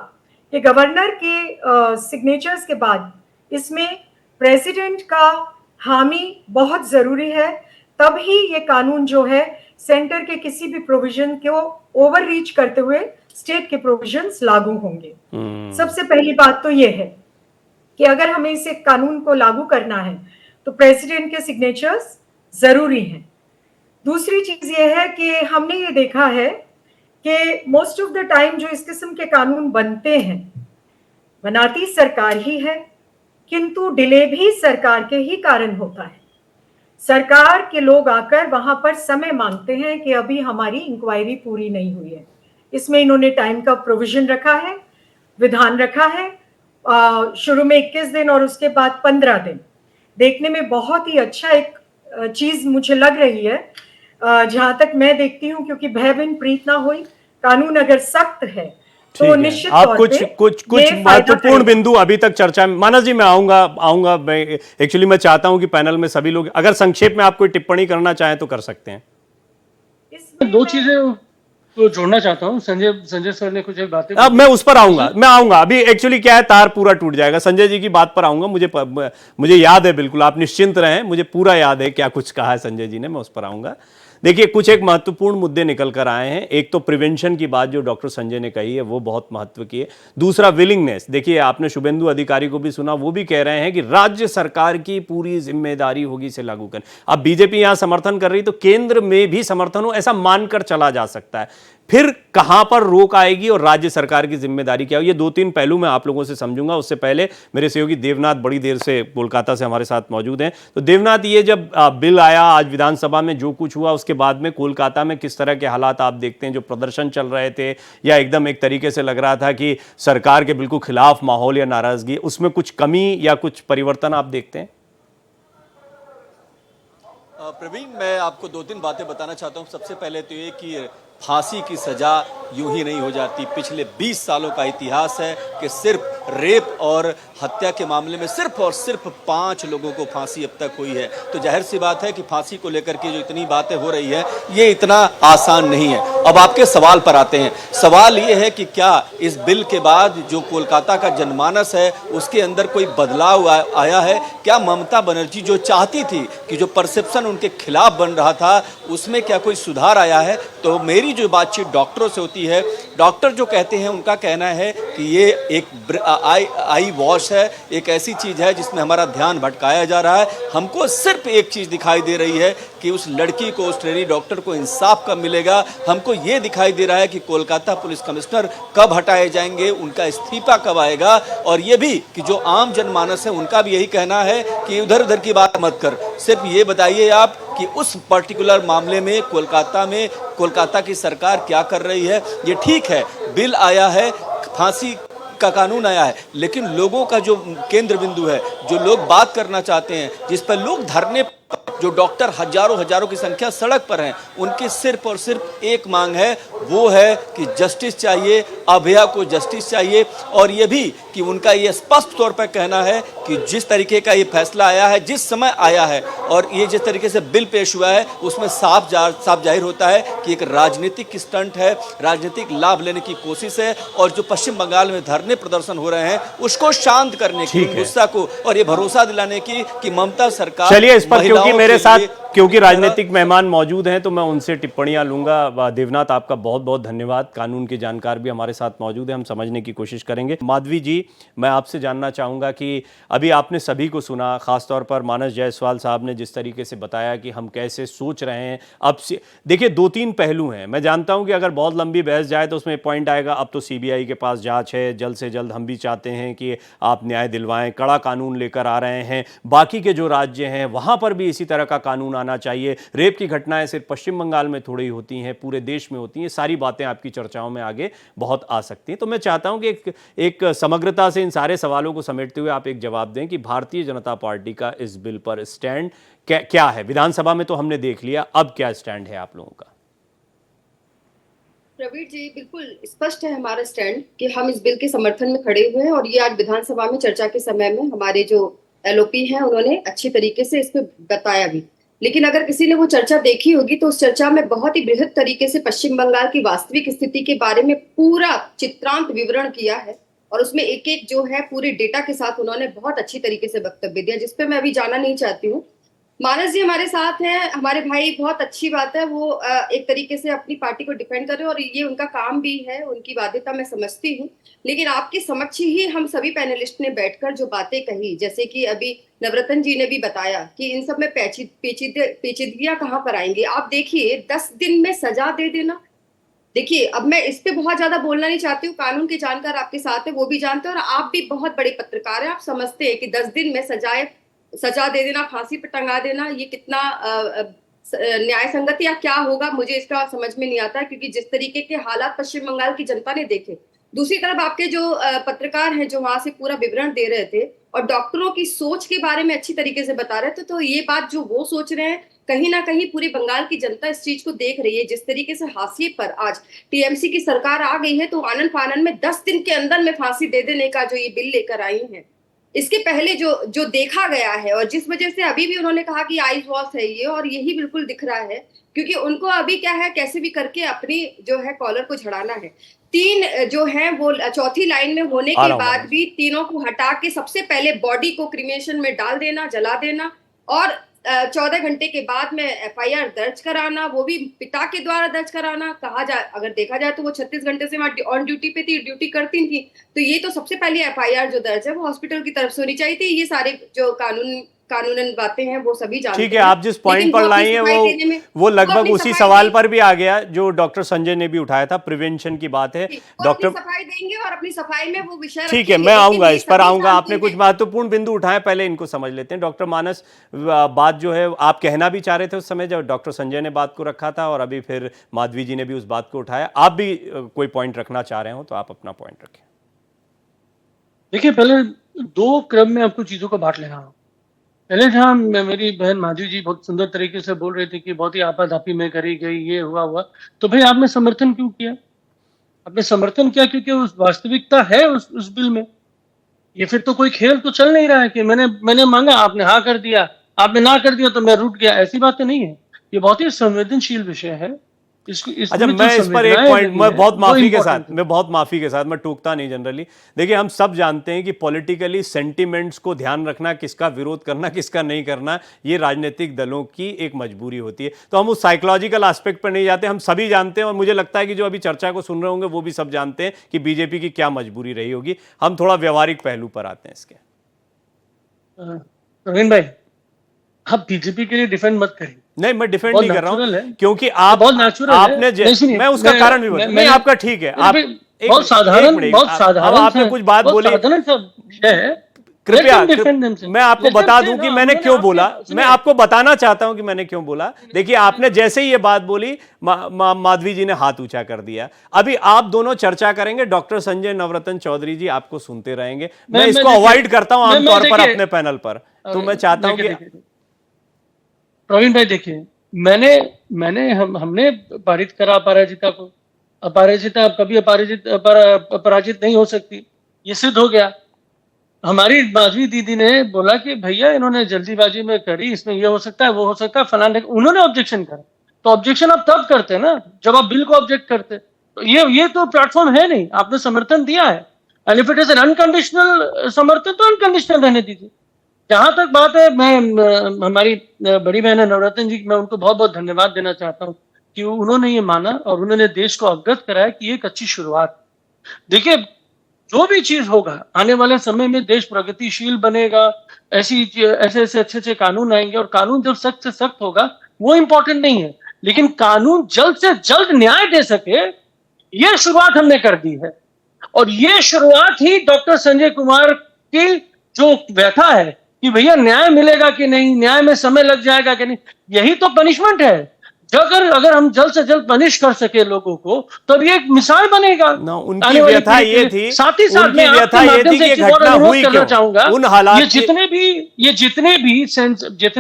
कि गवर्नर के सिग्नेचर्स के बाद इसमें प्रेसिडेंट का हामी बहुत ज़रूरी है, तभी ये कानून जो है सेंटर के किसी भी प्रोविजन को ओवर रीच करते हुए स्टेट के प्रोविजंस लागू होंगे। सबसे पहली बात तो ये है कि अगर हमें इस कानून को लागू करना है तो प्रेसिडेंट के सिग्नेचर्स ज़रूरी हैं। दूसरी चीज़ ये है कि हमने ये देखा है कि मोस्ट ऑफ द टाइम जो इस किस्म के कानून बनते हैं, बनाती सरकार ही है, किंतु डिले भी सरकार के ही कारण होता है। सरकार के लोग आकर वहां पर समय मांगते हैं कि अभी हमारी इंक्वायरी पूरी नहीं हुई है। इसमें इन्होंने टाइम का प्रोविजन रखा है, विधान रखा है, शुरू में 21 दिन और उसके बाद 15 दिन। देखने में बहुत ही अच्छा एक चीज मुझे लग रही है, जहां तक मैं देखती हूँ, क्योंकि भय बिन प्रीत ना हुई, कानून अगर सख्त है तो निश्चित आप तौर कुछ पे कुछ ये कुछ फायदा महत्वपूर्ण करेगा। बिंदु अभी तक चर्चा में, मानस जी मैं आऊंगा मैं एक्चुअली मैं चाहता हूं कि पैनल में सभी लोग अगर संक्षेप में आप कोई टिप्पणी करना चाहें तो कर सकते हैं। इसमें दो मैं- चीजें तो जोड़ना चाहता हूँ। संजय सर ने कुछ एक बातें अब मैं उस पर आऊंगा अभी एक्चुअली क्या है, तार पूरा टूट जाएगा। संजय जी की बात पर आऊंगा, मुझे याद है, बिल्कुल आप निश्चिंत रहें, मुझे पूरा याद है क्या कुछ कहा है संजय जी ने, मैं उस पर आऊंगा। देखिए कुछ एक महत्वपूर्ण मुद्दे निकल कर आए हैं। एक तो प्रिवेंशन की बात जो डॉक्टर संजय ने कही है वो बहुत महत्व की है। दूसरा विलिंगनेस, देखिए आपने शुभेंदु अधिकारी को भी सुना, वो भी कह रहे हैं कि राज्य सरकार की पूरी जिम्मेदारी होगी इसे लागू करने। अब बीजेपी यहां समर्थन कर रही तो केंद्र में भी समर्थन हो ऐसा मानकर चला जा सकता है, फिर कहां पर रोक आएगी और राज्य सरकार की जिम्मेदारी क्या हो, ये 2-3 पहलू मैं आप लोगों से समझूंगा। उससे पहले मेरे सहयोगी देवनाथ बड़ी देर से कोलकाता से हमारे साथ मौजूद हैं। तो देवनाथ, ये जब बिल आया आज विधानसभा में, जो कुछ हुआ उसके बाद में कोलकाता में किस तरह के हालात आप देखते हैं? जो प्रदर्शन चल रहे थे या एकदम एक तरीके से लग रहा था कि सरकार के बिल्कुल खिलाफ माहौल या नाराजगी, उसमें कुछ कमी या कुछ परिवर्तन आप देखते हैं? प्रवीण, मैं आपको 2-3 बातें बताना चाहता हूं। सबसे पहले तो ये कि फांसी की सजा यूं ही नहीं हो जाती। पिछले 20 सालों का इतिहास है कि सिर्फ रेप और हत्या के मामले में सिर्फ और सिर्फ 5 लोगों को फांसी अब तक हुई है। तो जाहिर सी बात है कि फांसी को लेकर के जो इतनी बातें हो रही है ये इतना आसान नहीं है। अब आपके सवाल पर आते हैं। सवाल ये है कि क्या इस बिल के बाद जो कोलकाता का जनमानस है उसके अंदर कोई बदलाव आया है? क्या ममता बनर्जी जो चाहती थी कि जो परसेप्शन उनके खिलाफ बन रहा था उसमें क्या कोई सुधार आया है? तो मेरी सारी जो बातचीत डॉक्टरों से होती है, डॉक्टर जो कहते हैं उनका कहना है कि ये एक आई वॉश है, एक ऐसी चीज़ है जिसमें हमारा ध्यान भटकाया जा रहा है। हमको सिर्फ एक चीज़ दिखाई दे रही है कि उस लड़की को, उस ट्रेनी डॉक्टर को इंसाफ कब मिलेगा। हमको ये दिखाई दे रहा है कि कोलकाता पुलिस कमिश्नर कब हटाए जाएंगे, उनका इस्तीफा कब आएगा। और ये भी कि जो आम जनमानस है उनका भी यही कहना है कि इधर उधर की बात मत कर, सिर्फ ये बताइए आप कि उस पर्टिकुलर मामले में कोलकाता की सरकार क्या कर रही है। ये ठीक है, बिल आया है, फांसी का कानून आया है, लेकिन लोगों का जो केंद्र बिंदु है, जो लोग बात करना चाहते हैं, जिस पर लोग धरने, जो डॉक्टर हजारों की संख्या सड़क पर हैं, उनकी सिर्फ और सिर्फ एक मांग है, वो है कि जस्टिस चाहिए, अभया को जस्टिस चाहिए। और ये भी कि उनका ये स्पष्ट तौर पर कहना है कि जिस तरीके का ये फैसला आया है, जिस समय आया है और ये जिस तरीके से बिल पेश हुआ है, उसमें साफ जाहिर होता है कि एक राजनीतिक स्टंट है, राजनीतिक लाभ लेने की कोशिश है। और जो पश्चिम बंगाल में धरने प्रदर्शन हो रहे हैं, उसको शांत करने की, गुस्सा को, और ये भरोसा दिलाने की कि ममता सरकार, चलिए इस पर, क्योंकि मेरे साथ राजनीतिक मेहमान मौजूद हैं तो मैं उनसे टिप्पणियां लूंगा। देवनाथ, आपका बहुत बहुत धन्यवाद। कानून के जानकार भी हमारे साथ मौजूद हैं, हम समझने की कोशिश करेंगे। माधवी जी, मैं आपसे जानना चाहूंगा कि अभी आपने सभी को सुना, खासतौर पर मानस जायसवाल साहब ने जिस तरीके से बताया कि हम कैसे सोच रहे हैं। अब से देखिए, 2-3 पहलू हैं। मैं जानता हूं कि अगर बहुत लंबी बहस जाए तो उसमें पॉइंट आएगा, अब तो सीबीआई के पास जांच है, जल्द से जल्द हम भी चाहते हैं कि आप न्याय दिलवाएं, कड़ा कानून लेकर आ रहे हैं। बाकी के जो राज्य हैं वहां पर भी इसी तरह का कानून आना चाहिए। रेप की घटनाएं सिर्फ पश्चिम बंगाल में थोड़ी होती हैं, पूरे देश में होती हैं। सारी बातें आपकी चर्चाओं में आगे बहुत आ सकती हैं। तो मैं चाहता हूं कि एक समग्रता से इन सारे सवालों को समेटते हुए आप एक जवाब दें कि भारतीय जनता पार्टी का इस बिल पर स्टैंड क्या है। विधानसभा में तो हमने देख लिया, अब क्या स्टैंड है आप लोगों का? प्रवीण जी, बिल्कुल स्पष्ट है हमारा स्टैंड कि हम इस बिल के समर्थन में खड़े हुए हैं। और ये आज विधानसभा में चर्चा के समय में हमारे जो एलओपी हैं उन्होंने अच्छी तरीके से इस पे बताया भी। लेकिन अगर किसी ने वो चर्चा देखी होगी तो उस चर्चा में बहुत ही बृहद तरीके से पश्चिम बंगाल की वास्तविक स्थिति के बारे में पूरा चित्रांत विवरण किया है। और उसमें एक एक जो है पूरे डेटा के साथ उन्होंने बहुत अच्छी तरीके से वक्तव्य दिया, जिसपे मैं अभी जाना नहीं चाहती हूँ। मानस जी हमारे साथ हैं, हमारे भाई, बहुत अच्छी बात है। वो एक तरीके से अपनी पार्टी को डिफेंड कर रहे हैं और ये उनका काम भी है, उनकी बाध्यता मैं समझती हूँ। लेकिन आपके समक्ष ही हम सभी पैनलिस्ट ने बैठकर जो बातें कही, जैसे कि अभी नवरत्न जी ने भी बताया कि इन सब में पेचीदगियां कहाँ पर आएंगी। आप देखिए, 10 दिन में सजा दे देना। देखिए, अब मैं इस पे बहुत ज्यादा बोलना नहीं चाहती हूँ, कानून के जानकार आपके साथ है, वो भी जानते हैं और आप भी बहुत बड़े पत्रकार हैं, आप समझते हैं कि 10 दिन में सजा दे देना, फांसी पर टंगा देना, ये कितना न्याय संगत या क्या होगा, मुझे इसका समझ में नहीं आता है। क्योंकि जिस तरीके के हालात पश्चिम बंगाल की जनता ने देखे, दूसरी तरफ आपके जो पत्रकार हैं जो वहां से पूरा विवरण दे रहे थे और डॉक्टरों की सोच के बारे में अच्छी तरीके से बता रहे थे, तो ये बात जो वो सोच रहे हैं, कहीं ना कहीं पूरी बंगाल की जनता इस चीज को देख रही है। जिस तरीके से हाशिए पर आज टीएमसी की सरकार आ गई है, तो आनन फानन में 10 दिन के अंदर में फांसी दे देने का जो ये बिल लेकर आई है, इसके पहले जो देखा गया है और जिस वजह से अभी भी उन्होंने कहा कि आइज वॉश है ये, और यही बिल्कुल दिख रहा है। क्योंकि उनको अभी क्या है, कैसे भी करके अपनी जो है कॉलर को झड़ाना है। 3 जो है वो चौथी लाइन में होने के बाद भी तीनों को हटा के सबसे पहले बॉडी को क्रिमेशन में डाल देना, जला देना, और 14 घंटे के बाद में एफआईआर दर्ज कराना, वो भी पिता के द्वारा दर्ज कराना। कहा जाए, अगर देखा जाए तो वो 36 घंटे से वहां ऑन ड्यूटी पे थी, ड्यूटी करती थी, तो ये तो सबसे पहले एफआईआर जो दर्ज है वो हॉस्पिटल की तरफ से होनी चाहिए थी। ये सारे जो कानूनन बातें हैं वो सभी जानते हैं। ठीक है, आप जिस पॉइंट पर लाई हैं वो लगभग उसी सवाल पर भी आ गया जो डॉक्टर संजय ने भी उठाया था, प्रिवेंशन की बात है। डॉक्टर सफाई देंगे और अपनी सफाई में वो विषय, ठीक है, मैं आऊंगा इस पर आऊंगा। आपने कुछ महत्वपूर्ण बिंदु उठाए, पहले इनको समझ लेते हैं। डॉक्टर मानस, बात जो है आप कहना भी चाह रहे थे उस समय जब डॉक्टर संजय ने बात को रखा था, और अभी फिर माधवी जी ने भी उस बात को उठाया। आप भी कोई पॉइंट रखना चाह रहे हो तो आप अपना पॉइंट रखें। देखिए, पहले 2 क्रम में आपको चीजों को बांट लेना। पहले जहाँ मेरी बहन माधवी जी बहुत सुंदर तरीके से बोल रही थी कि बहुत ही आपाधापी में करी गई, ये हुआ, तो भाई आपने समर्थन क्यों किया? आपने समर्थन किया क्योंकि उस वास्तविकता है उस बिल में। ये फिर तो कोई खेल तो चल नहीं रहा है कि मैंने मांगा, आपने हाँ कर दिया, आपने ना कर दिया तो मैं रूठ गया। ऐसी बातें नहीं है। ये बहुत ही संवेदनशील विषय है अच्छा, मैं इस पर एक पॉइंट, मैं बहुत माफी के साथ मैं टूकता नहीं जनरली। देखिए, हम सब जानते हैं कि पॉलिटिकली सेंटिमेंट्स को ध्यान रखना, किसका विरोध करना किसका नहीं करना, ये राजनीतिक दलों की एक मजबूरी होती है। तो हम उस साइकोलॉजिकल एस्पेक्ट पर नहीं जाते। हम सभी जानते हैं, और मुझे लगता है कि जो अभी चर्चा को सुन रहे होंगे वो भी सब जानते हैं कि बीजेपी की क्या मजबूरी रही होगी। हम थोड़ा व्यवहारिक पहलू पर आते हैं इसके। प्रवीण भाई, आप बीजेपी के लिए डिफेंड मत करिए। नहीं, मैं डिफेंड बहुत नहीं कर रहा natural हूं, है। क्योंकि आप बहुत नेचुरल आपने है। सुनिए, मैं उसका कारण भी बता, नहीं आपका ठीक है, आप बहुत साधारण, बहुत साधारण, आपने कुछ बात बोली, कृपया मैं आपको बता दूं कि मैंने क्यों बोला। मैं आपको बताना चाहता हूं कि मैंने क्यों बोला। देखिए, आपने जैसे ही ये बात बोली, माधवी जी ने हाथ ऊंचा कर दिया। अभी आप दोनों चर्चा करेंगे, डॉक्टर संजय नवरत्न चौधरी जी आपको सुनते रहेंगे। मैं इसको अवॉइड करता हूं आमतौर पर अपने पैनल पर, तो मैं चाहता हूं कि प्रवीण भाई देखिए, हमने पारित करा अपराजिता को। अपराजिता कभी अपराजित नहीं हो सकती, ये सिद्ध हो गया। हमारी माधवी दीदी ने बोला कि भैया इन्होंने जल्दीबाजी में करी, इसमें ये हो सकता है, वो हो सकता है, फलाने। उन्होंने ऑब्जेक्शन करा, तो ऑब्जेक्शन आप तब करते ना जब आप बिल को ऑब्जेक्ट करते। तो ये तो प्लेटफॉर्म है नहीं, आपने समर्थन दिया है। And if it is an unconditional समर्थन, तो अनकंडीशनल रहने दीजिए। जहां तक बात है, मैं हमारी बड़ी बहन है नवरत्न जी, मैं उनको बहुत बहुत धन्यवाद देना चाहता हूँ कि उन्होंने ये माना और उन्होंने देश को अवगत कराया कि ये एक अच्छी शुरुआत। देखिए, जो भी चीज होगा आने वाले समय में, देश प्रगतिशील बनेगा, ऐसे ऐसे अच्छे कानून आएंगे, और कानून जब सख्त से सख्त होगा वो इंपॉर्टेंट नहीं है, लेकिन कानून जल्द से जल्द न्याय दे सके, ये शुरुआत हमने कर दी है। और ये शुरुआत ही डॉक्टर संजय कुमार की जो व्यथा है कि भैया न्याय मिलेगा कि नहीं, न्याय में समय लग जाएगा कि नहीं, यही तो पनिशमेंट है। अगर हम जल्द से जल्द पनिश कर सके लोगों को, तो ये एक मिसाल बनेगा। उनकी व्यथा ये थी, साथ ही साथ मैं आपके माध्यम से एक चीज और अनुरोध करना चाहूंगा, उन हालात, ये जितने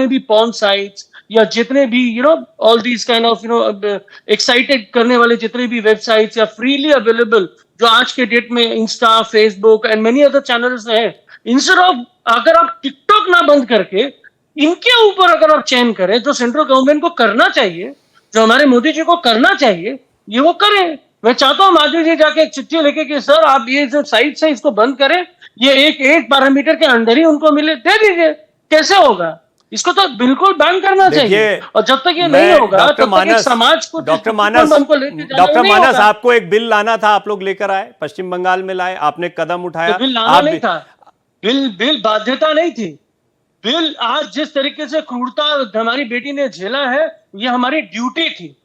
भी पॉर्न साइट्स या जितने भी all these kind of excited करने वाले जितने भी वेबसाइट्स या फ्रीली अवेलेबल जो आज के डेट में Insta, Facebook and many other channels हैं, इंस्टेड ऑफ अगर आप टिकटॉक ना बंद करके इनके ऊपर अगर आप चयन करें, जो सेंट्रल गवर्नमेंट को करना चाहिए, जो हमारे मोदी जी को करना चाहिए, ये वो करें। मैं चाहता हूं माधवी जी जाके एक चिट्ठी लिखे कि सर आप ये जो साइट है इसको बंद करें, ये एक पैरामीटर के अंदर ही उनको मिले, दे दीजिए। कैसे होगा? इसको तो बिल्कुल बैन करना चाहिए। और जब तक ये नहीं होगा तब तक एक समाज को, डॉक्टर मानस आपको एक बिल लाना था, आप लोग लेकर आए, पश्चिम बंगाल में लाए, आपने कदम उठाया। बिल लाना नहीं था, बिल बाध्यता नहीं थी। बिल आज जिस तरीके से क्रूरता हमारी बेटी ने झेला है, ये हमारी ड्यूटी थी,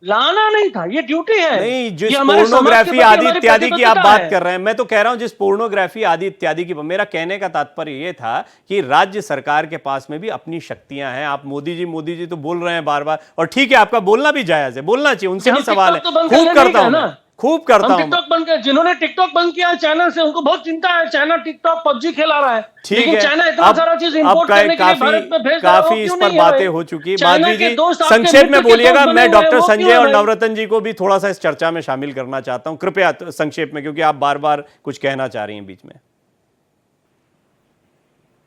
लाना नहीं था, ये ड्यूटी है। नहीं, जिस पोर्नोग्राफी आदि इत्यादि की आप बात कर रहे हैं, मैं तो कह रहा हूं जिस पोर्नोग्राफी आदि इत्यादि की, मेरा कहने का तात्पर्य ये था कि राज्य सरकार के पास में भी अपनी शक्तियां हैं। आप मोदी जी तो बोल रहे हैं बार बार, और ठीक है, आपका बोलना भी जायज है, बोलना चाहिए, उनसे भी सवाल है, खूब करता हूं टिकटॉक बंद कर, जिन्होंने टिकटॉक बंद किया चाइना से, उनको बहुत चिंता है, चाइना टिकटॉक पबजी खेला रहा है, ठीक है। चाइना इतना सारा चीज इंपोर्ट करने के लिए भारत में भेज रहा है, काफी इस पर बातें हो चुकी। माधवी जी संक्षेप में बोलिएगा, मैं डॉक्टर संजय और नवरत्न जी को भी थोड़ा सा इस चर्चा में शामिल करना चाहता हूं, कृपया संक्षेप में, क्योंकि आप बार बार कुछ कहना चाह रही हैं बीच में।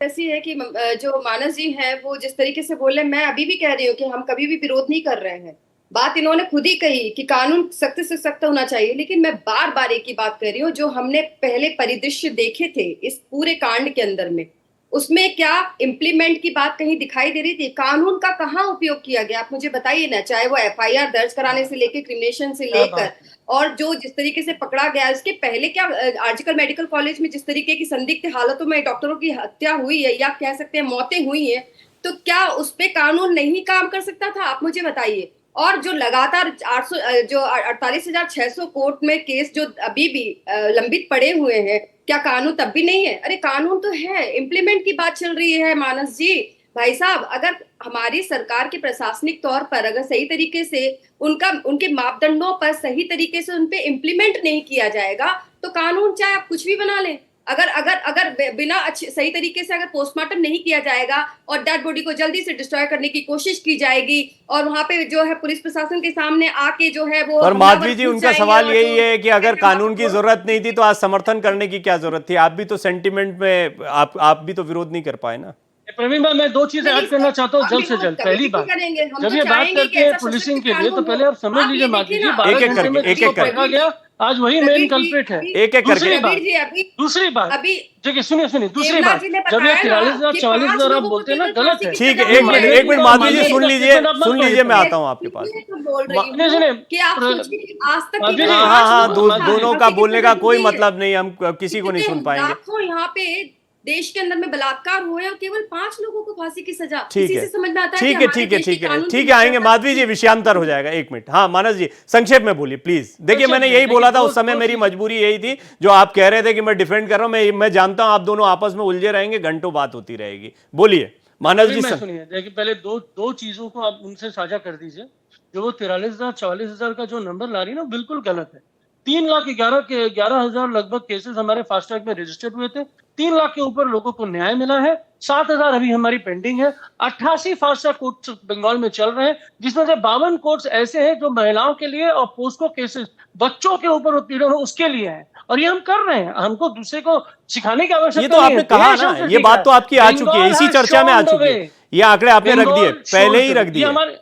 ऐसी है कि जो मानस जी हैं वो जिस तरीके से बोले, मैं अभी भी कह रही हूँ कि हम कभी भी विरोध नहीं कर रहे हैं। बात इन्होंने खुद ही कही कि कानून सख्त से सख्त होना चाहिए, लेकिन मैं बार बार एक ही बात कर रही हूँ, जो हमने पहले परिदृश्य देखे थे इस पूरे कांड के अंदर में, उसमें क्या इम्प्लीमेंट की बात कहीं दिखाई दे रही थी? कानून का कहाँ उपयोग किया गया, आप मुझे बताइए ना। चाहे वो एफआईआर दर्ज कराने से लेकर, क्रिमिनेशन से लेकर, और जो जिस तरीके से पकड़ा गया, इसके पहले क्या आर्जिकल मेडिकल कॉलेज में जिस तरीके की संदिग्ध हालतों में डॉक्टरों की हत्या हुई है, या कह सकते हैं मौतें हुई है, तो क्या उस पर कानून नहीं काम कर सकता था? आप मुझे बताइए। और जो लगातार 48,600 कोर्ट में केस जो अभी भी लंबित पड़े हुए हैं, क्या कानून तब भी नहीं है? अरे कानून तो है, इम्प्लीमेंट की बात चल रही है मानस जी। भाई साहब, अगर हमारी सरकार के प्रशासनिक तौर पर अगर सही तरीके से उनके मापदंडों पर सही तरीके से उन पे इम्प्लीमेंट नहीं किया जाएगा, तो कानून चाहे आप कुछ भी बना लें, अगर बिना सही तरीके से अगर पोस्टमार्टम नहीं किया जाएगा और डेड बॉडी को जल्दी से डिस्ट्रॉय करने की कोशिश की जाएगी, और वहां पे जो है पुलिस प्रशासन के सामने आके जो है वो, और माधवी जी उनका सवाल यही है कि अगर कानून की जरूरत नहीं थी तो आज समर्थन करने की क्या जरूरत थी? आप भी तो सेंटिमेंट में आप भी तो विरोध नहीं कर पाए ना। प्रवीण भाई, मैं दो चीजें नहीं ऐड करना चाहता हूँ हम जल्द से विरोध जल्द। कभी पहली भी बात, करेंगे, हम जब तो ये बात चाहेंगे करते कि हैं ऐसा पुलिसिंग सशक्त के लिए, तो कानून पहले हो। आप समझ आप लीजिए ये मान देखिए लीजिए ना, 12 एक-एक घंटे करके, में एक-एक किसको करके। पकड़ा गया, आज वही मेन प्रवीण जी कल्प्रिट है। अभी एक-एक करके। दूसरी बात, प्रवीण जी अभी दूसरी बात, अभी देखिए सुनिए सुनिए, दूसरी देवनाथ बात, जी ने जब ये बताया ना 43,000 कि 5 44,000 आप लोगों को बोलते हैं ना, केवल गलत फांसी है। की ठीक है, सजा एक हुई मिनट, है। एक मिनट माधवी जी माननीय सुन एक लीजिए, मिनट आप मत सुन कहिए लीजिए, मैं प्रवीण। आता हूँ आपके पास। इसलिए तो बोल रही नहीं हूँ सुनिए, कि आप सोचिए कि आज तक माधवी केवल जी, हाँ, 5 हाँ, लोगों को दोनों का फांसी की बोलने सजा का दी कोई है। मतलब नहीं, हम किसी को नहीं इतने सुन पाएंगे। लाखों यहाँ पे देश के अंदर में बलात्कार हुए और केवल 5 लोगों को फांसी की सजा। ठीक इसी है, से समझ में आता है कि ठीक है, हमारे ठीक है, देश के ठीक है, कानून ठीक की है, आएंगे मर्यादा माधवी जी, विषयांतर हो जाएगा। एक मिनट, हाँ मानस जी संक्षेप में बोलिए प्लीज। देखिए मैंने यही बोला था उस समय, मेरी मजबूरी यही थी, जो आप कह रहे थे कि मैं डिफेंड कर रहा हूं, मैं जानता हूं आप दोनों आपस में उलझे रहेंगे, घंटों बात होती रहेगी। बोलिए मानस जी। मैं सुनिए, देखिए पहले दो चीजों को आप उनसे साझा कर दीजिए। जो वो 43,000 44,000 का जो नंबर ला रही है ना, बिल्कुल गलत है। 3,11,000 लगभग केसेस हमारे फास्टैग में रजिस्टर्ड हुए थे। 3 लाख के ऊपर लोगों को न्याय मिला है। 7,000 अभी हमारी पेंडिंग है। 88 फास्टैग कोर्ट्स बंगाल में चल रहे हैं, जिसमें से 52 कोर्ट्स ऐसे हैं जो महिलाओं के लिए और पोस्को केसेस बच्चों के ऊपर उत्पीड़न हो उसके लिए है। और ये हम कर रहे हैं, हमको दूसरे को सिखाने की ये आवश्यकता तो नहीं है। आपने कहा देश ना, हमसे ये सीख बात रहा तो आपकी आ चुकी है, बंगाल इसी has चर्चा में आ shown the चुकी है। way। ये आंकड़े आपने रख दिए, बंगाल पहले ही shows the रख way। ये दिए। हमारे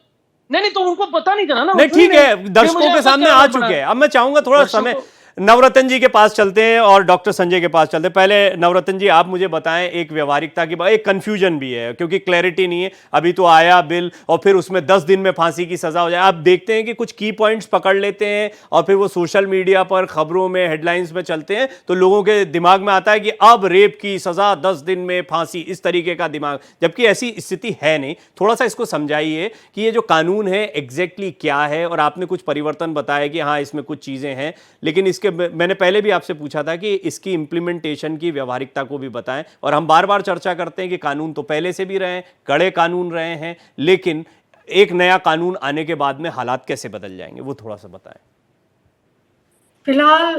नहीं तो उनको पता नहीं चला ना, नहीं सुनिए ठीक है, फिर दर्शकों मुझे के आपको सामने क्या आ पड़ा चुके है? हैं। अब मैं चाहूंगा थोड़ा समय दर्शकों नवरत्न जी के पास चलते हैं और डॉक्टर संजय के पास चलते हैं। पहले नवरत्न जी आप मुझे बताएं, एक व्यवहारिकता की एक कंफ्यूजन भी है क्योंकि क्लैरिटी नहीं है। अभी तो आया बिल और फिर उसमें 10 दिन में फांसी की सजा हो जाए। आप देखते हैं कि कुछ की पॉइंट्स पकड़ लेते हैं और फिर वो सोशल मीडिया पर खबरों में हेडलाइंस में चलते हैं, तो लोगों के दिमाग में आता है कि अब रेप की सजा 10 दिन में फांसी, इस तरीके का दिमाग, जबकि ऐसी स्थिति है नहीं। थोड़ा सा इसको समझाइए कि ये जो कानून है एग्जैक्टली क्या है। और आपने कुछ परिवर्तन बताया कि हाँ इसमें कुछ चीजें हैं, लेकिन इसके मैंने पहले भी आपसे पूछा था कि इसकी इंप्लीमेंटेशन की व्यवहारिकता को भी बताएं। और हम बार बार चर्चा करते हैं कि कानून तो पहले से भी रहे हैं, कड़े कानून रहे हैं, लेकिन एक नया कानून आने के बाद में हालात कैसे बदल जाएंगे, वो थोड़ा सा बताएं। फिलहाल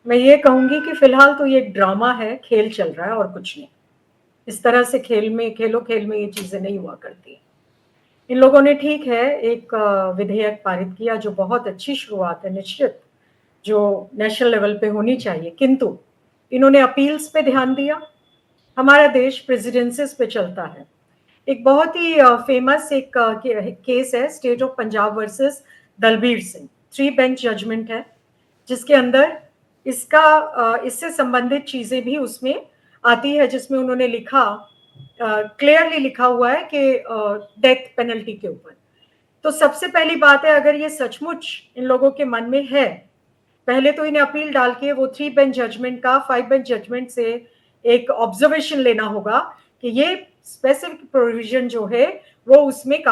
मैं ये कहूंगी कि फिलहाल तो ये एक ड्रामा है, खेल चल रहा है और कुछ नहीं। इस तरह से खेल में ये चीजें नहीं हुआ करती। इन लोगों ने ठीक है एक विधेयक पारित किया जो बहुत अच्छी शुरुआत है, निश्चित जो नेशनल लेवल पे होनी चाहिए, किंतु इन्होंने अपील्स पे ध्यान दिया। हमारा देश प्रेसिडेंसीज पे चलता है। एक बहुत ही फेमस एक केस है, state of Punjab versus Dalbir Singh, 3 bench judgment है, जिसके अंदर इससे संबंधित चीजें भी उसमें आती है, जिसमें उन्होंने लिखा, क्लियरली लिखा हुआ है कि डेथ पेनल्टी के ऊपर। तो सबसे पहली बात है, अगर ये सचमुच इन लोगों के मन में है, पहले तो इन्हें अपील डाल के वो 3 बेंच जजमेंट का 5 बेंच जजमेंट से एक ऑब्जर्वेशन लेना होगा कि ये स्पेसिफिक प्रोविजन जो है वो उसमें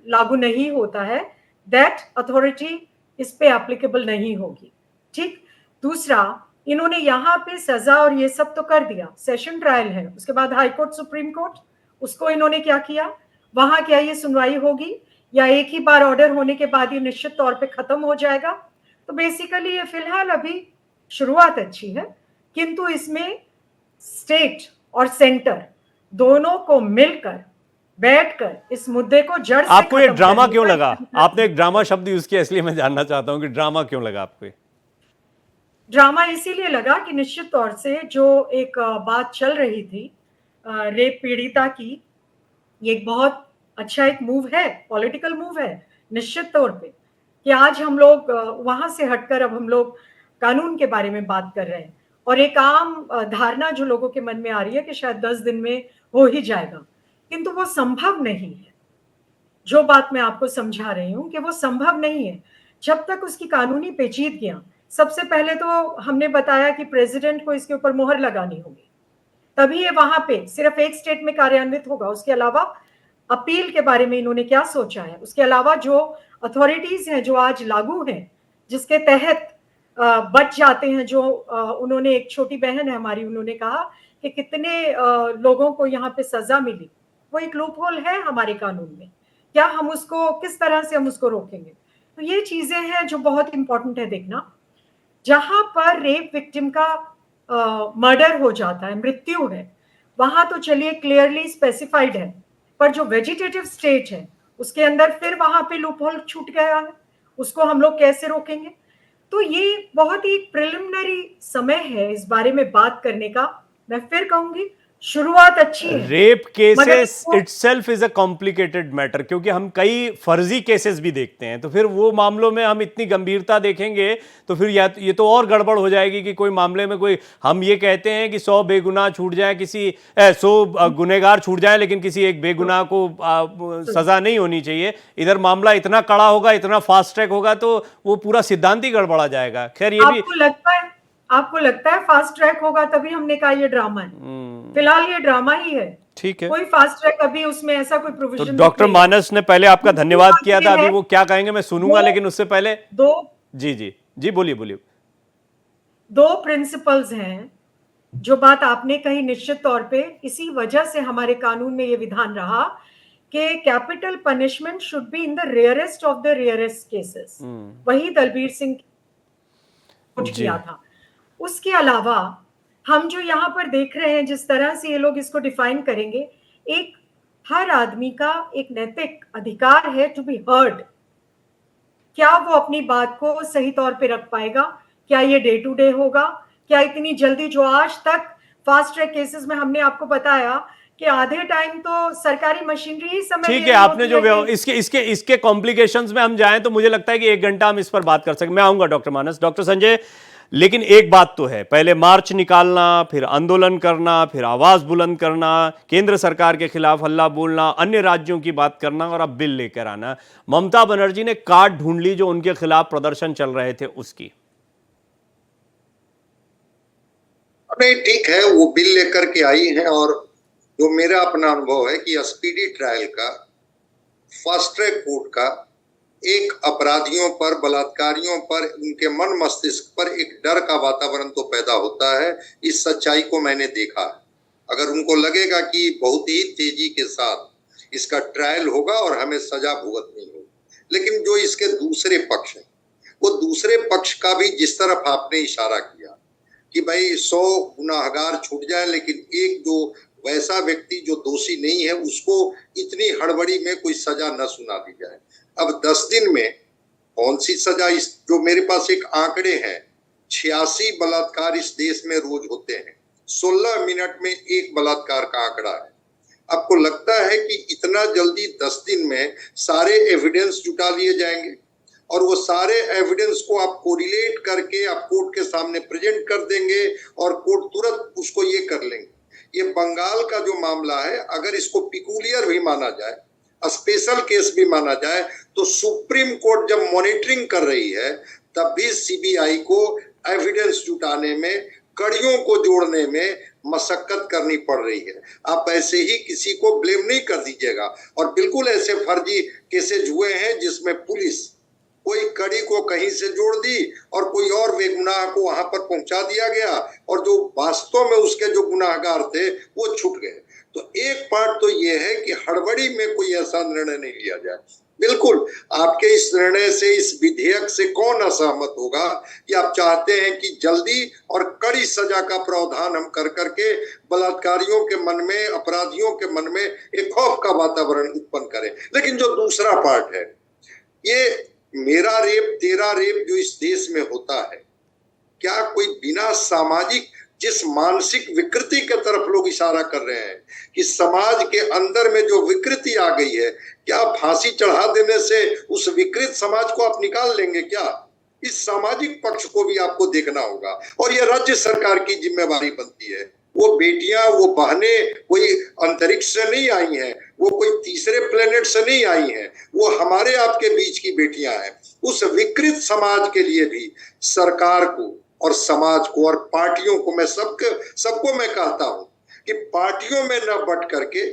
लागू नहीं होता है, दैट अथॉरिटी इस पे एप्लीकेबल नहीं होगी। ठीक। दूसरा, इन्होंने यहाँ पे सजा और ये सब तो कर दिया, सेशन ट्रायल है, उसके बाद हाई कोर्ट सुप्रीम कोर्ट, उसको इन्होंने क्या किया, वहां क्या ये सुनवाई होगी या एक ही बार ऑर्डर होने के बाद ये निश्चित तौर पे खत्म हो जाएगा? तो बेसिकली ये फिलहाल अभी शुरुआत अच्छी है, किंतु इसमें स्टेट और सेंटर दोनों को मिलकर बैठकर इस मुद्दे को जड़ से आपको ये खत्म ड्रामा करने क्यों का- लगा? आपने एक ड्रामा शब्द यूज किया, इसलिए मैं जानना चाहता हूं कि ड्रामा क्यों लगा आपको? ड्रामा इसीलिए लगा कि निश्चित तौर से जो एक बात चल रही थी रेप पीड़िता की, ये एक बहुत अच्छा एक मूव है, पॉलिटिकल मूव है निश्चित तौर पे, कि आज हम लोग वहां से हटकर अब हम लोग कानून के बारे में बात कर रहे हैं। और एक आम धारणा जो लोगों के मन में आ रही है कि शायद 10 दिन में हो ही जाएगा, किंतु वो संभव नहीं है। जो बात मैं आपको समझा रही हूँ कि वो संभव नहीं है जब तक उसकी कानूनी पेचीदगियां, सबसे पहले तो हमने बताया कि प्रेसिडेंट को इसके ऊपर मोहर लगानी होगी, तभी ये वहां पे सिर्फ एक स्टेट में कार्यान्वित होगा। उसके अलावा अपील के बारे में इन्होंने क्या सोचा है, उसके अलावा जो अथॉरिटीज हैं जो आज लागू हैं, जिसके तहत बच जाते हैं, जो उन्होंने, एक छोटी बहन है हमारी, उन्होंने कहा कि कितने लोगों को यहाँ पे सजा मिली, वो एक लूप होल है हमारे कानून में, क्या हम उसको, किस तरह से हम उसको रोकेंगे? तो ये चीजें हैं जो बहुत इंपॉर्टेंट है देखना। जहां पर रेप विक्टिम का मर्डर हो जाता है, मृत्यु है, वहां तो चलिए क्लियरली स्पेसिफाइड है, पर जो वेजिटेटिव स्टेट है उसके अंदर फिर वहां पे लूपहोल छूट गया है, उसको हम लोग कैसे रोकेंगे? तो ये बहुत ही प्रिलिमिनरी समय है इस बारे में बात करने का। मैं फिर कहूंगी शुरुआत अच्छी है। रेप मगर केसेस इसको- itself is a complicated matter, क्योंकि हम कई फर्जी केसेस भी देखते हैं, तो फिर वो मामलों में हम इतनी गंभीरता देखेंगे तो फिर ये तो और गड़बड़ हो जाएगी कि कोई मामले में कोई, हम ये कहते हैं कि 100 बेगुनाह छूट जाए, 100 गुनहगार छूट जाए, लेकिन किसी एक बेगुनाह को सजा नहीं होनी चाहिए। इधर मामला इतना कड़ा होगा, इतना फास्ट ट्रैक होगा, तो वो पूरा सिद्धांत ही गड़बड़ा जाएगा। खैर ये भी आपको लगता है फास्ट ट्रैक होगा, तभी हमने कहा ये ड्रामा है। फिलहाल ये ड्रामा ही है, ठीक है। कोई फास्ट ट्रैक अभी उसमें ऐसा कोई तो प्रोविजन डॉक्टर मानस ने पहले आपका धन्यवाद किया था, अभी वो क्या कहेंगे मैं सुनूंगा, लेकिन उससे पहले जी बोलिए। दो प्रिंसिपल्स हैं। जो बात आपने कही, निश्चित तौर पे इसी वजह से हमारे कानून में ये विधान रहा कि capital punishment should be in the rarest of the rarest cases. वही दलबीर सिंह किया था। उसके अलावा हम जो यहाँ पर देख रहे हैं, जिस तरह से ये लोग इसको डिफाइन करेंगे, एक हर आदमी का एक नैतिक अधिकार है टू बी हर्ड। क्या वो अपनी बात को सही तौर पे रख पाएगा? क्या ये डे टू डे होगा? क्या इतनी जल्दी, जो आज तक फास्ट ट्रैक केसेस में हमने आपको बताया कि आधे टाइम तो सरकारी मशीनरी ही समय ठीक है, आपने जो इसके कॉम्प्लिकेशंस में हम जाएं तो मुझे लगता है कि 1 घंटा हम इस पर बात कर सकते। मैं आऊंगा डॉक्टर मानस, डॉक्टर संजय, लेकिन एक बात तो है, पहले मार्च निकालना, फिर आंदोलन करना, फिर आवाज बुलंद करना, केंद्र सरकार के खिलाफ हल्ला बोलना, अन्य राज्यों की बात करना, और अब बिल लेकर आना। ममता बनर्जी ने काट ढूंढ ली जो उनके खिलाफ प्रदर्शन चल रहे थे उसकी। नहीं, ठीक है, वो बिल लेकर के आई हैं, और जो मेरा अपना अनुभव है कि स्पीडी ट्रायल का, फास्ट ट्रैक कोर्ट का एक अपराधियों पर, बलात्कारियों पर, उनके मन मस्तिष्क पर एक डर का वातावरण तो पैदा होता है। इस सच्चाई को मैंने देखा। अगर उनको लगेगा कि बहुत ही तेजी के साथ इसका ट्रायल होगा और हमें सजा भुगतनी होगी, लेकिन जो इसके दूसरे पक्ष है, वो दूसरे पक्ष का भी जिस तरफ आपने इशारा किया कि भाई 100 गुनाहगार छूट जाए, लेकिन एक जो वैसा व्यक्ति जो दोषी नहीं है उसको इतनी हड़बड़ी में कोई सजा न सुना दी जाए। अब 10 दिन में कौन सी सजा? इस जो मेरे पास एक आंकड़े हैं, 86 बलात्कार इस देश में रोज होते हैं, 16 मिनट में एक बलात्कार का आंकड़ा है। आपको लगता है कि इतना जल्दी 10 दिन में सारे एविडेंस जुटा लिए जाएंगे और वो सारे एविडेंस को आप कोरिलेट करके आप कोर्ट के सामने प्रेजेंट कर देंगे और कोर्ट तुरंत उसको ये कर लेंगे? ये बंगाल का जो मामला है, अगर इसको पिकुलियर भी माना जाए, स्पेशल केस भी माना जाए, तो सुप्रीम कोर्ट जब मॉनिटरिंग कर रही है तब भी सीबीआई को एविडेंस जुटाने में, कड़ियों को जोड़ने में मशक्कत करनी पड़ रही है। आप ऐसे ही किसी को ब्लेम नहीं कर दीजिएगा। और बिल्कुल ऐसे फर्जी केसेज हुए हैं जिसमें पुलिस कोई कड़ी को कहीं से जोड़ दी और कोई और बेगुनाह को वहां पर पहुंचा दिया गया, और जो वास्तव में उसके जो गुनाहगार थे वो छूट गए। तो एक पार्ट तो ये है कि हड़बड़ी में कोई ऐसा निर्णय नहीं लिया जाए। बिल्कुल आपके इस निर्णय से, इस विधेयक से कौन असहमत होगा कि आप चाहते हैं कि जल्दी और कड़ी सजा का प्रावधान हम कर करके बलात्कारियों के मन में, अपराधियों के मन में एक खौफ का वातावरण उत्पन्न करें। लेकिन जो दूसरा पार्ट है, ये मेरा रेप तेरा रेप जो इस देश में होता है, क्या कोई बिना सामाजिक, जिस मानसिक विकृति के तरफ लोग इशारा कर रहे हैं कि समाज के अंदर में जो विकृति आ गई है, क्या फांसी चढ़ा देने से उस विकृत समाज को आप निकाल लेंगे क्या? इस सामाजिक पक्ष को भी आपको देखना होगा, और यह राज्य सरकार की जिम्मेवारी बनती है। वो बेटियां, वो बहनें कोई अंतरिक्ष से नहीं आई हैं, वो कोई तीसरे प्लेनेट से नहीं आई हैं, वो हमारे आपके बीच की बेटियां हैं। उस विकृत समाज के लिए भी सरकार को और समाज को और पार्टियों को, मैं सबको मैं कहता हूं कि पार्टियों में न बट करके,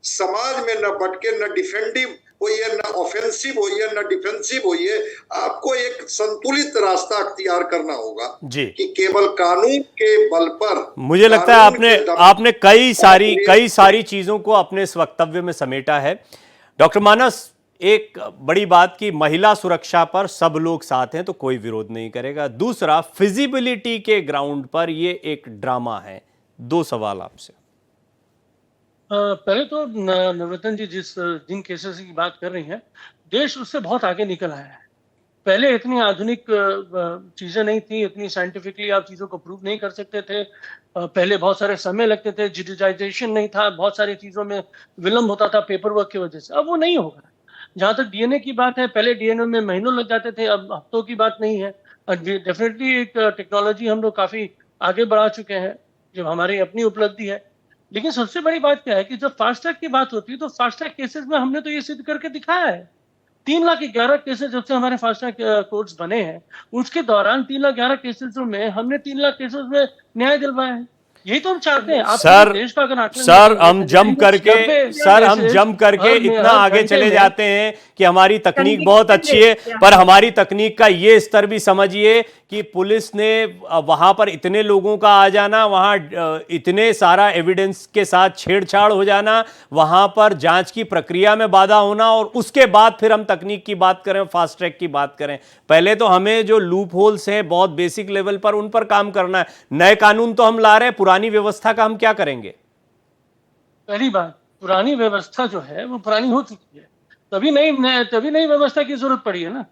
समाज में न बट के, न डिफेंडिव होइए, न ऑफेंसिव होइए, न डिफेंसिव होइए। आपको एक संतुलित रास्ता अख्तियार करना होगा जी। कि केवल कानून के बल पर, मुझे लगता है आपने कई सारी चीजों को अपने इस वक्तव्य में समेटा है। डॉक्टर मानस, एक बड़ी बात कि महिला सुरक्षा पर सब लोग साथ हैं तो कोई विरोध नहीं करेगा। दूसरा, फिजिबिलिटी के ग्राउंड पर ये एक ड्रामा है। 2 सवाल आपसे। पहले तो नवरत्न जी जिन केसेस की बात कर रही हैं, देश उससे बहुत आगे निकल आया है। पहले इतनी आधुनिक चीजें नहीं थी, इतनी साइंटिफिकली आप चीजों को प्रूव नहीं कर सकते थे। पहले बहुत सारे समय लगते थे, डिजिटाइजेशन नहीं था, बहुत सारी चीजों में विलम्ब होता था पेपर वर्क की वजह से। अब वो नहीं होगा। जहां तक डीएनए की बात है, पहले डीएनए में महीनों लग जाते थे, अब हफ्तों की बात नहीं है। डेफिनेटली एक टेक्नोलॉजी हम लोग काफी आगे बढ़ा चुके हैं, जो हमारी अपनी उपलब्धि है। लेकिन सबसे बड़ी बात क्या है कि जब फास्ट ट्रैक की बात होती है तो फास्ट ट्रैक केसेस में हमने तो ये सिद्ध करके दिखाया है। 3,11,000 केसेस जब से हमारे फास्ट ट्रैक कोर्ट्स बने हैं, उसके दौरान 3,11,000 केसेस में हमने 3,00,000 केसेस में न्याय दिलवाया है। यही तो हम चाहते हैं। आप सर देश का अगर आकलन सर करेंगे, हम जम करके सर हम जम करके हर इतना आगे घंटे चले में जाते हैं कि हमारी तकनीक तकनीक बहुत से अच्छी है, क्या पर हमारी तकनीक का ये स्तर भी समझिए कि पुलिस ने वहां पर इतने लोगों का आ जाना, वहां इतने सारा एविडेंस के साथ छेड़छाड़ हो जाना, वहां पर जांच की प्रक्रिया में बाधा होना, और उसके बाद फिर हम तकनीक की बात करें, फास्ट ट्रैक की बात करें। पहले तो हमें जो लूप होल्स हैं बहुत बेसिक लेवल पर, उन पर काम करना है। नए कानून तो हम ला रहे हैं, पुरानी व्यवस्था का हम क्या करेंगे? पहली बात, पुरानी व्यवस्था जो है वो पुरानी हो चुकी है, तभी नई व्यवस्था की जरूरत पड़ी है ना।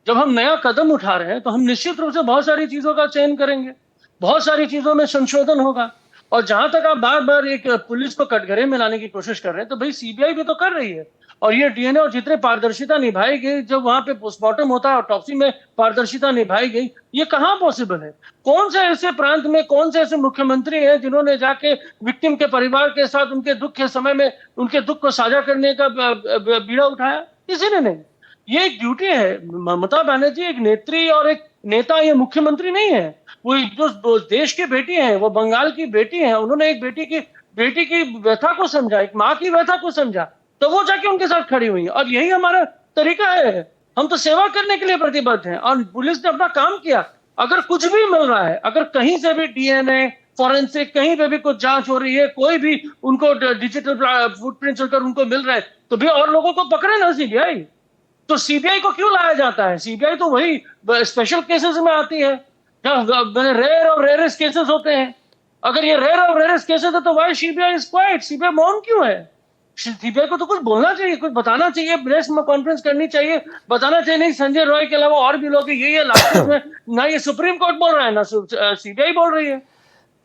जब हम नया कदम उठा रहे हैं तो हम निश्चित रूप से बहुत सारी चीजों का चयन करेंगे, बहुत सारी चीजों में संशोधन होगा। और जहां तक आप बार बार एक पुलिस को कटघरे में लाने की कोशिश कर रहे हैं, तो भाई सीबीआई भी तो कर रही है। और ये डीएनए और जितने पारदर्शिता निभाई गई, जब वहां पे पोस्टमार्टम होता है, ऑटोप्सी में पारदर्शिता निभाई गई, ये कहां पॉसिबल है? कौन से ऐसे प्रांत में, कौन से ऐसे मुख्यमंत्री हैं जिन्होंने जाके विक्टिम के परिवार के साथ उनके दुख के समय में उनके दुख को साझा करने का बीड़ा उठाया? किसी ने नहीं। ये एक ड्यूटी है। ममता बनर्जी एक नेत्री और एक नेता, ये मुख्यमंत्री नहीं है। वो जो देश की बेटी है, वो बंगाल की बेटी है, उन्होंने एक बेटी की व्यथा को समझा, एक माँ की व्यथा को समझा, तो वो जाके उनके साथ खड़ी हुई है। और यही हमारा तरीका है। हम तो सेवा करने के लिए प्रतिबद्ध हैं, और पुलिस ने अपना काम किया। अगर कुछ भी मिल रहा है, अगर कहीं से भी डीएनए, फॉरेंसिक, कहीं पे भी कुछ जांच हो रही है, कोई भी उनको डिजिटल फुटप्रिंट चलकर उनको मिल रहा है, तो भी और लोगों को पकड़े ना सीबीआई। तो सीबीआई को क्यों लाया जाता है? सीबीआई तो वही स्पेशल केसेस में आती है, जब रेयर और रेयरेस्ट केसेस होते हैं। अगर ये रेयर और रेयरेस्ट केसेस है तो why CBI is quiet? CBI मौन क्यों है? सीबीआई को तो कुछ बोलना चाहिए, कुछ बताना चाहिए, प्रेस में कॉन्फ्रेंस करनी चाहिए, बताना चाहिए। नहीं, संजय रॉय के अलावा और भी लोग हैं, ये लास्ट में ना ये सुप्रीम कोर्ट बोल रहा है, ना सीबीआई बोल रही है।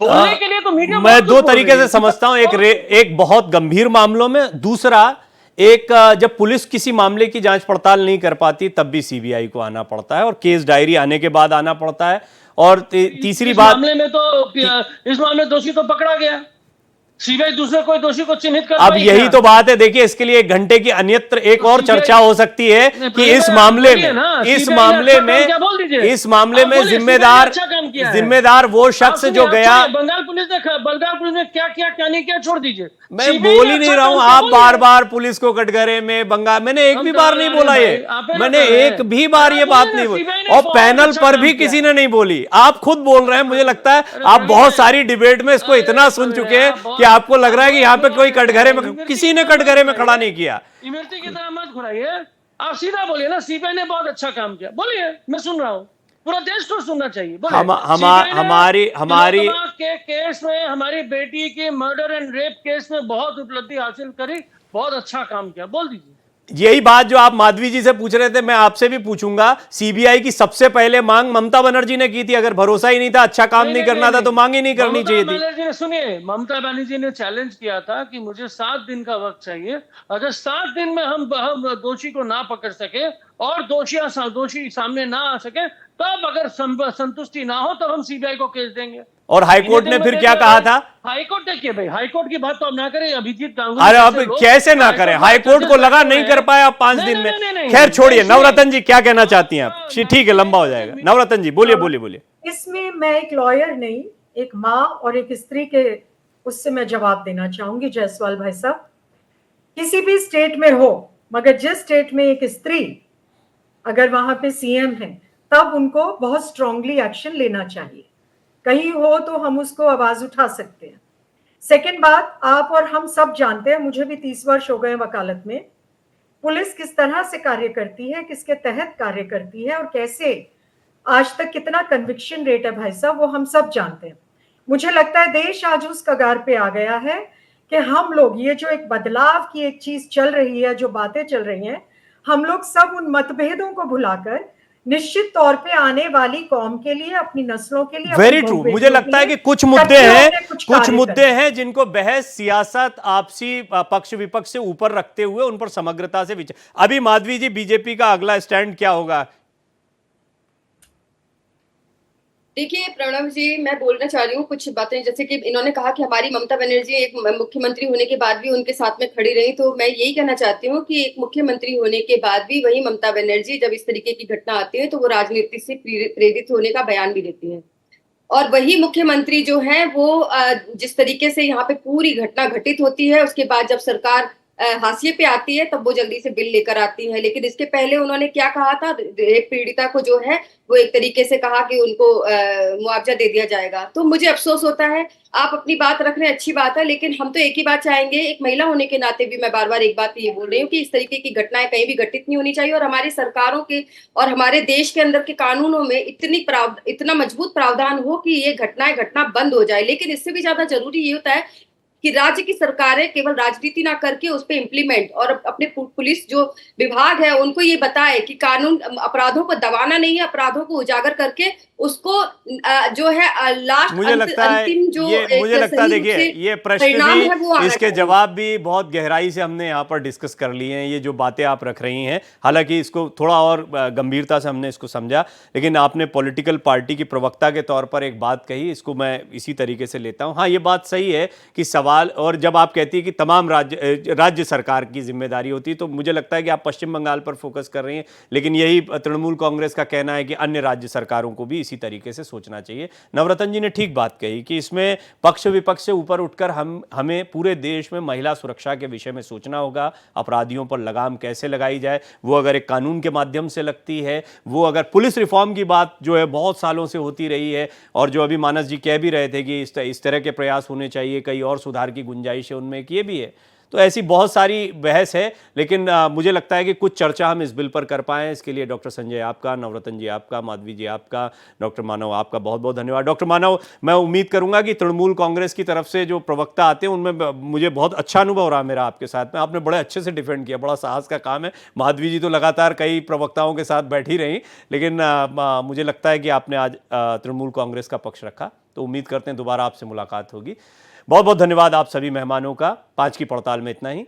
बोलने के लिए तो मीडिया मैं दो तरीके से समझता हूं, एक बहुत गंभीर मामलों में, दूसरा एक जब पुलिस किसी मामले की जांच पड़ताल नहीं कर पाती तब भी सीबीआई को आना पड़ता है, और केस डायरी आने के बाद आना पड़ता है। और तीसरी बात, इस मामले में दोषी तो पकड़ा गया, सीबीआई दूसरे कोई दोषी को चिन्हित कर अब पाई यही क्या? तो बात है। देखिए, इसके लिए 1 घंटे की अन्यत्र एक और चर्चा हो सकती है कि इस मामले में जिम्मेदार वो शख्स जो गया। बंगाल पुलिस ने क्या किया, क्या नहीं किया, छोड़ दीजिए। मैं बोल ही नहीं रहा हूं, आप बार बार पुलिस को कटघरे में बंगाल, मैंने एक भी बार नहीं बोला ये, मैंने एक भी बार ये बात नहीं बोली, और पैनल पर भी किसी ने नहीं बोली। आप खुद बोल रहे हैं। मुझे लगता है आप बहुत सारी डिबेट में इसको इतना सुन चुके हैं कि आपको लग रहा है कि यहाँ पे कोई कटघरे में, किसी ने कटघरे में खड़ा नहीं किया। इमरती की तरह मत घुराइए, आप सीधा बोलिए ना, सीबीआई ने बहुत अच्छा काम किया, बोलिए, मैं सुन रहा हूँ। पूरा देश को सुनना चाहिए। हमारी के केस में, हमारी बेटी के मर्डर एंड रेप केस में बहुत उपलब्धि हासिल करी, बहुत अच्छा काम किया, बोल दीजिए। यही बात जो आप माधवी जी से पूछ रहे थे, मैं आपसे भी पूछूंगा। सीबीआई की सबसे पहले मांग ममता बनर्जी ने की थी। अगर भरोसा ही नहीं था, अच्छा काम नहीं करना था, तो मांग ही नहीं करनी चाहिए थी। सुनिए, ममता बनर्जी ने चैलेंज किया था कि मुझे 7 दिन का वक्त चाहिए, अगर 7 दिन में हम दोषी को ना पकड़ सके और दोषी सामने ना आ सके, तब अगर संतुष्टि ना हो तब हम सीबीआई को केस देंगे। और हाईकोर्ट ने फिर क्या कहा था? हाईकोर्ट देखिए भाई, हाईकोर्ट की बात तो अब ना करें। अभिजीत गांगुली, अरे अब कैसे ना करें? हाईकोर्ट को लगा नहीं कर पाया आप 5 दिन में। खैर छोड़िए, नवरत्न जी क्या कहना चाहती हैं आप? ठीक है, लंबा हो जाएगा। नवरत्न जी बोलिए। इसमें मैं एक लॉयर नहीं, एक माँ और एक स्त्री के उससे मैं जवाब देना चाहूंगी। जायसवाल भाई साहब, किसी भी स्टेट में हो, मगर जिस स्टेट में एक स्त्री अगर वहां पे सीएम है, तब उनको बहुत स्ट्रांगली एक्शन लेना चाहिए। कहीं हो तो हम उसको आवाज उठा सकते हैं। सेकंड बात, आप और हम सब जानते हैं, मुझे भी 30 वर्ष हो गए वकालत में, पुलिस किस तरह से कार्य करती है, किसके तहत कार्य करती है, और कैसे आज तक कितना कन्विक्शन रेट है भाई साहब, वो हम सब जानते हैं। मुझे लगता है देश आज उस कगार पे आ गया है कि हम लोग, ये जो एक बदलाव की एक चीज चल रही है, जो बातें चल रही हैं, हम लोग सब उन मतभेदों को भुलाकर निश्चित तौर पे आने वाली कौम के लिए, अपनी नस्लों के लिए, वेरी अपनी ट्रू। बहु-बेटियों मुझे लगता है के कि लिए कुछ मुद्दे इकट्ठे हैं, होकर कुछ कार्य मुद्दे करें। हैं जिनको बहस, सियासत, आपसी पक्ष विपक्ष से ऊपर रखते हुए उन पर समग्रता से विचार। अभी माधवी जी, बीजेपी का अगला स्टैंड क्या होगा? देखिए प्रणव जी, मैं बोलना चाह रही हूँ कुछ बातें। जैसे कि इन्होंने कहा कि हमारी ममता बनर्जी एक मुख्यमंत्री होने के बाद भी उनके साथ में खड़ी रही, तो मैं यही कहना चाहती हूँ कि एक मुख्यमंत्री होने के बाद भी वही ममता बनर्जी जब इस तरीके की घटना आती है तो वो राजनीति से प्रेरित होने का बयान भी देती है। और वही मुख्यमंत्री जो है वो जिस तरीके से यहाँ पे पूरी घटना घटित होती है, उसके बाद जब सरकार हाशिए पे आती है तब वो जल्दी से बिल लेकर आती है। लेकिन इसके पहले उन्होंने क्या कहा था, रेप पीड़िता को जो है वो एक तरीके से कहा कि उनको मुआवजा दे दिया जाएगा। तो मुझे अफसोस होता है, आप अपनी बात रख रहे हैं, अच्छी बात है, लेकिन हम तो एक ही बात चाहेंगे, एक महिला होने के नाते भी मैं बार बार एक बात ये बोल रही हूँ कि इस तरीके की घटनाएं कहीं भी घटित नहीं होनी चाहिए। और हमारी सरकारों के और हमारे देश के अंदर के कानूनों में इतना मजबूत प्रावधान हो कि ये घटनाएं घटना बंद हो जाए। लेकिन इससे भी ज्यादा जरूरी ये होता है कि राज्य की सरकारें केवल राजनीति ना करके उस पे इम्प्लीमेंट, और अपने पुलिस जो विभाग है उनको ये बताए कि कानून अपराधों को दबाना नहीं है, अपराधों को उजागर करके उसको जो है लास्ट मुझे लगता है अंतिम जो मुझे लगता है, देखिए, ये प्रश्न परिणाम है वो भी, आना इसके चाहिए। जवाब भी बहुत गहराई से हमने यहाँ पर डिस्कस कर लिए हैं। ये जो बातें आप रख रही हैं, हालांकि इसको थोड़ा और गंभीरता से हमने इसको समझा, लेकिन आपने पॉलिटिकल पार्टी की प्रवक्ता के तौर पर एक बात कही, इसको मैं इसी तरीके से लेता हूँ। हाँ, ये बात सही है कि सवाल, और जब आप कहती है कि तमाम राज्य सरकार की जिम्मेदारी होती है, तो मुझे लगता है कि आप पश्चिम बंगाल पर फोकस कर रही हैं, लेकिन यही तृणमूल कांग्रेस का कहना है कि अन्य राज्य सरकारों को भी इसी तरीके से सोचना चाहिए। नवरत्न जी ने ठीक बात कही कि इसमें पक्ष विपक्ष से ऊपर उठकर हमें पूरे देश में महिला सुरक्षा के विषय में सोचना होगा। अपराधियों पर लगाम कैसे लगाई जाए, वो अगर एक कानून के माध्यम से लगती है, वो अगर पुलिस रिफॉर्म की बात जो है बहुत सालों से होती रही है, और जो अभी मानस जी कह भी रहे थे कि इस तरह के प्रयास होने चाहिए, कई और सुधार की गुंजाइश है उनमें, कि ये भी है। तो ऐसी बहुत सारी बहस है, लेकिन मुझे लगता है कि कुछ चर्चा हम इस बिल पर कर पाएँ। इसके लिए डॉक्टर संजय आपका, नवरत्न जी आपका, माधवी जी आपका, डॉक्टर मानव आपका बहुत बहुत धन्यवाद। डॉक्टर मानव, मैं उम्मीद करूंगा कि तृणमूल कांग्रेस की तरफ से जो प्रवक्ता आते हैं उनमें मुझे बहुत अच्छा अनुभव रहा मेरा आपके साथ में। आपने बड़े अच्छे से डिफेंड किया, बड़ा साहस का काम है। माधवी जी तो लगातार कई प्रवक्ताओं के साथ बैठी रही, लेकिन मुझे लगता है कि आपने आज तृणमूल कांग्रेस का पक्ष रखा। तो उम्मीद करते हैं दोबारा आपसे मुलाकात होगी। बहुत बहुत धन्यवाद आप सभी मेहमानों का। 5 की पड़ताल में इतना ही।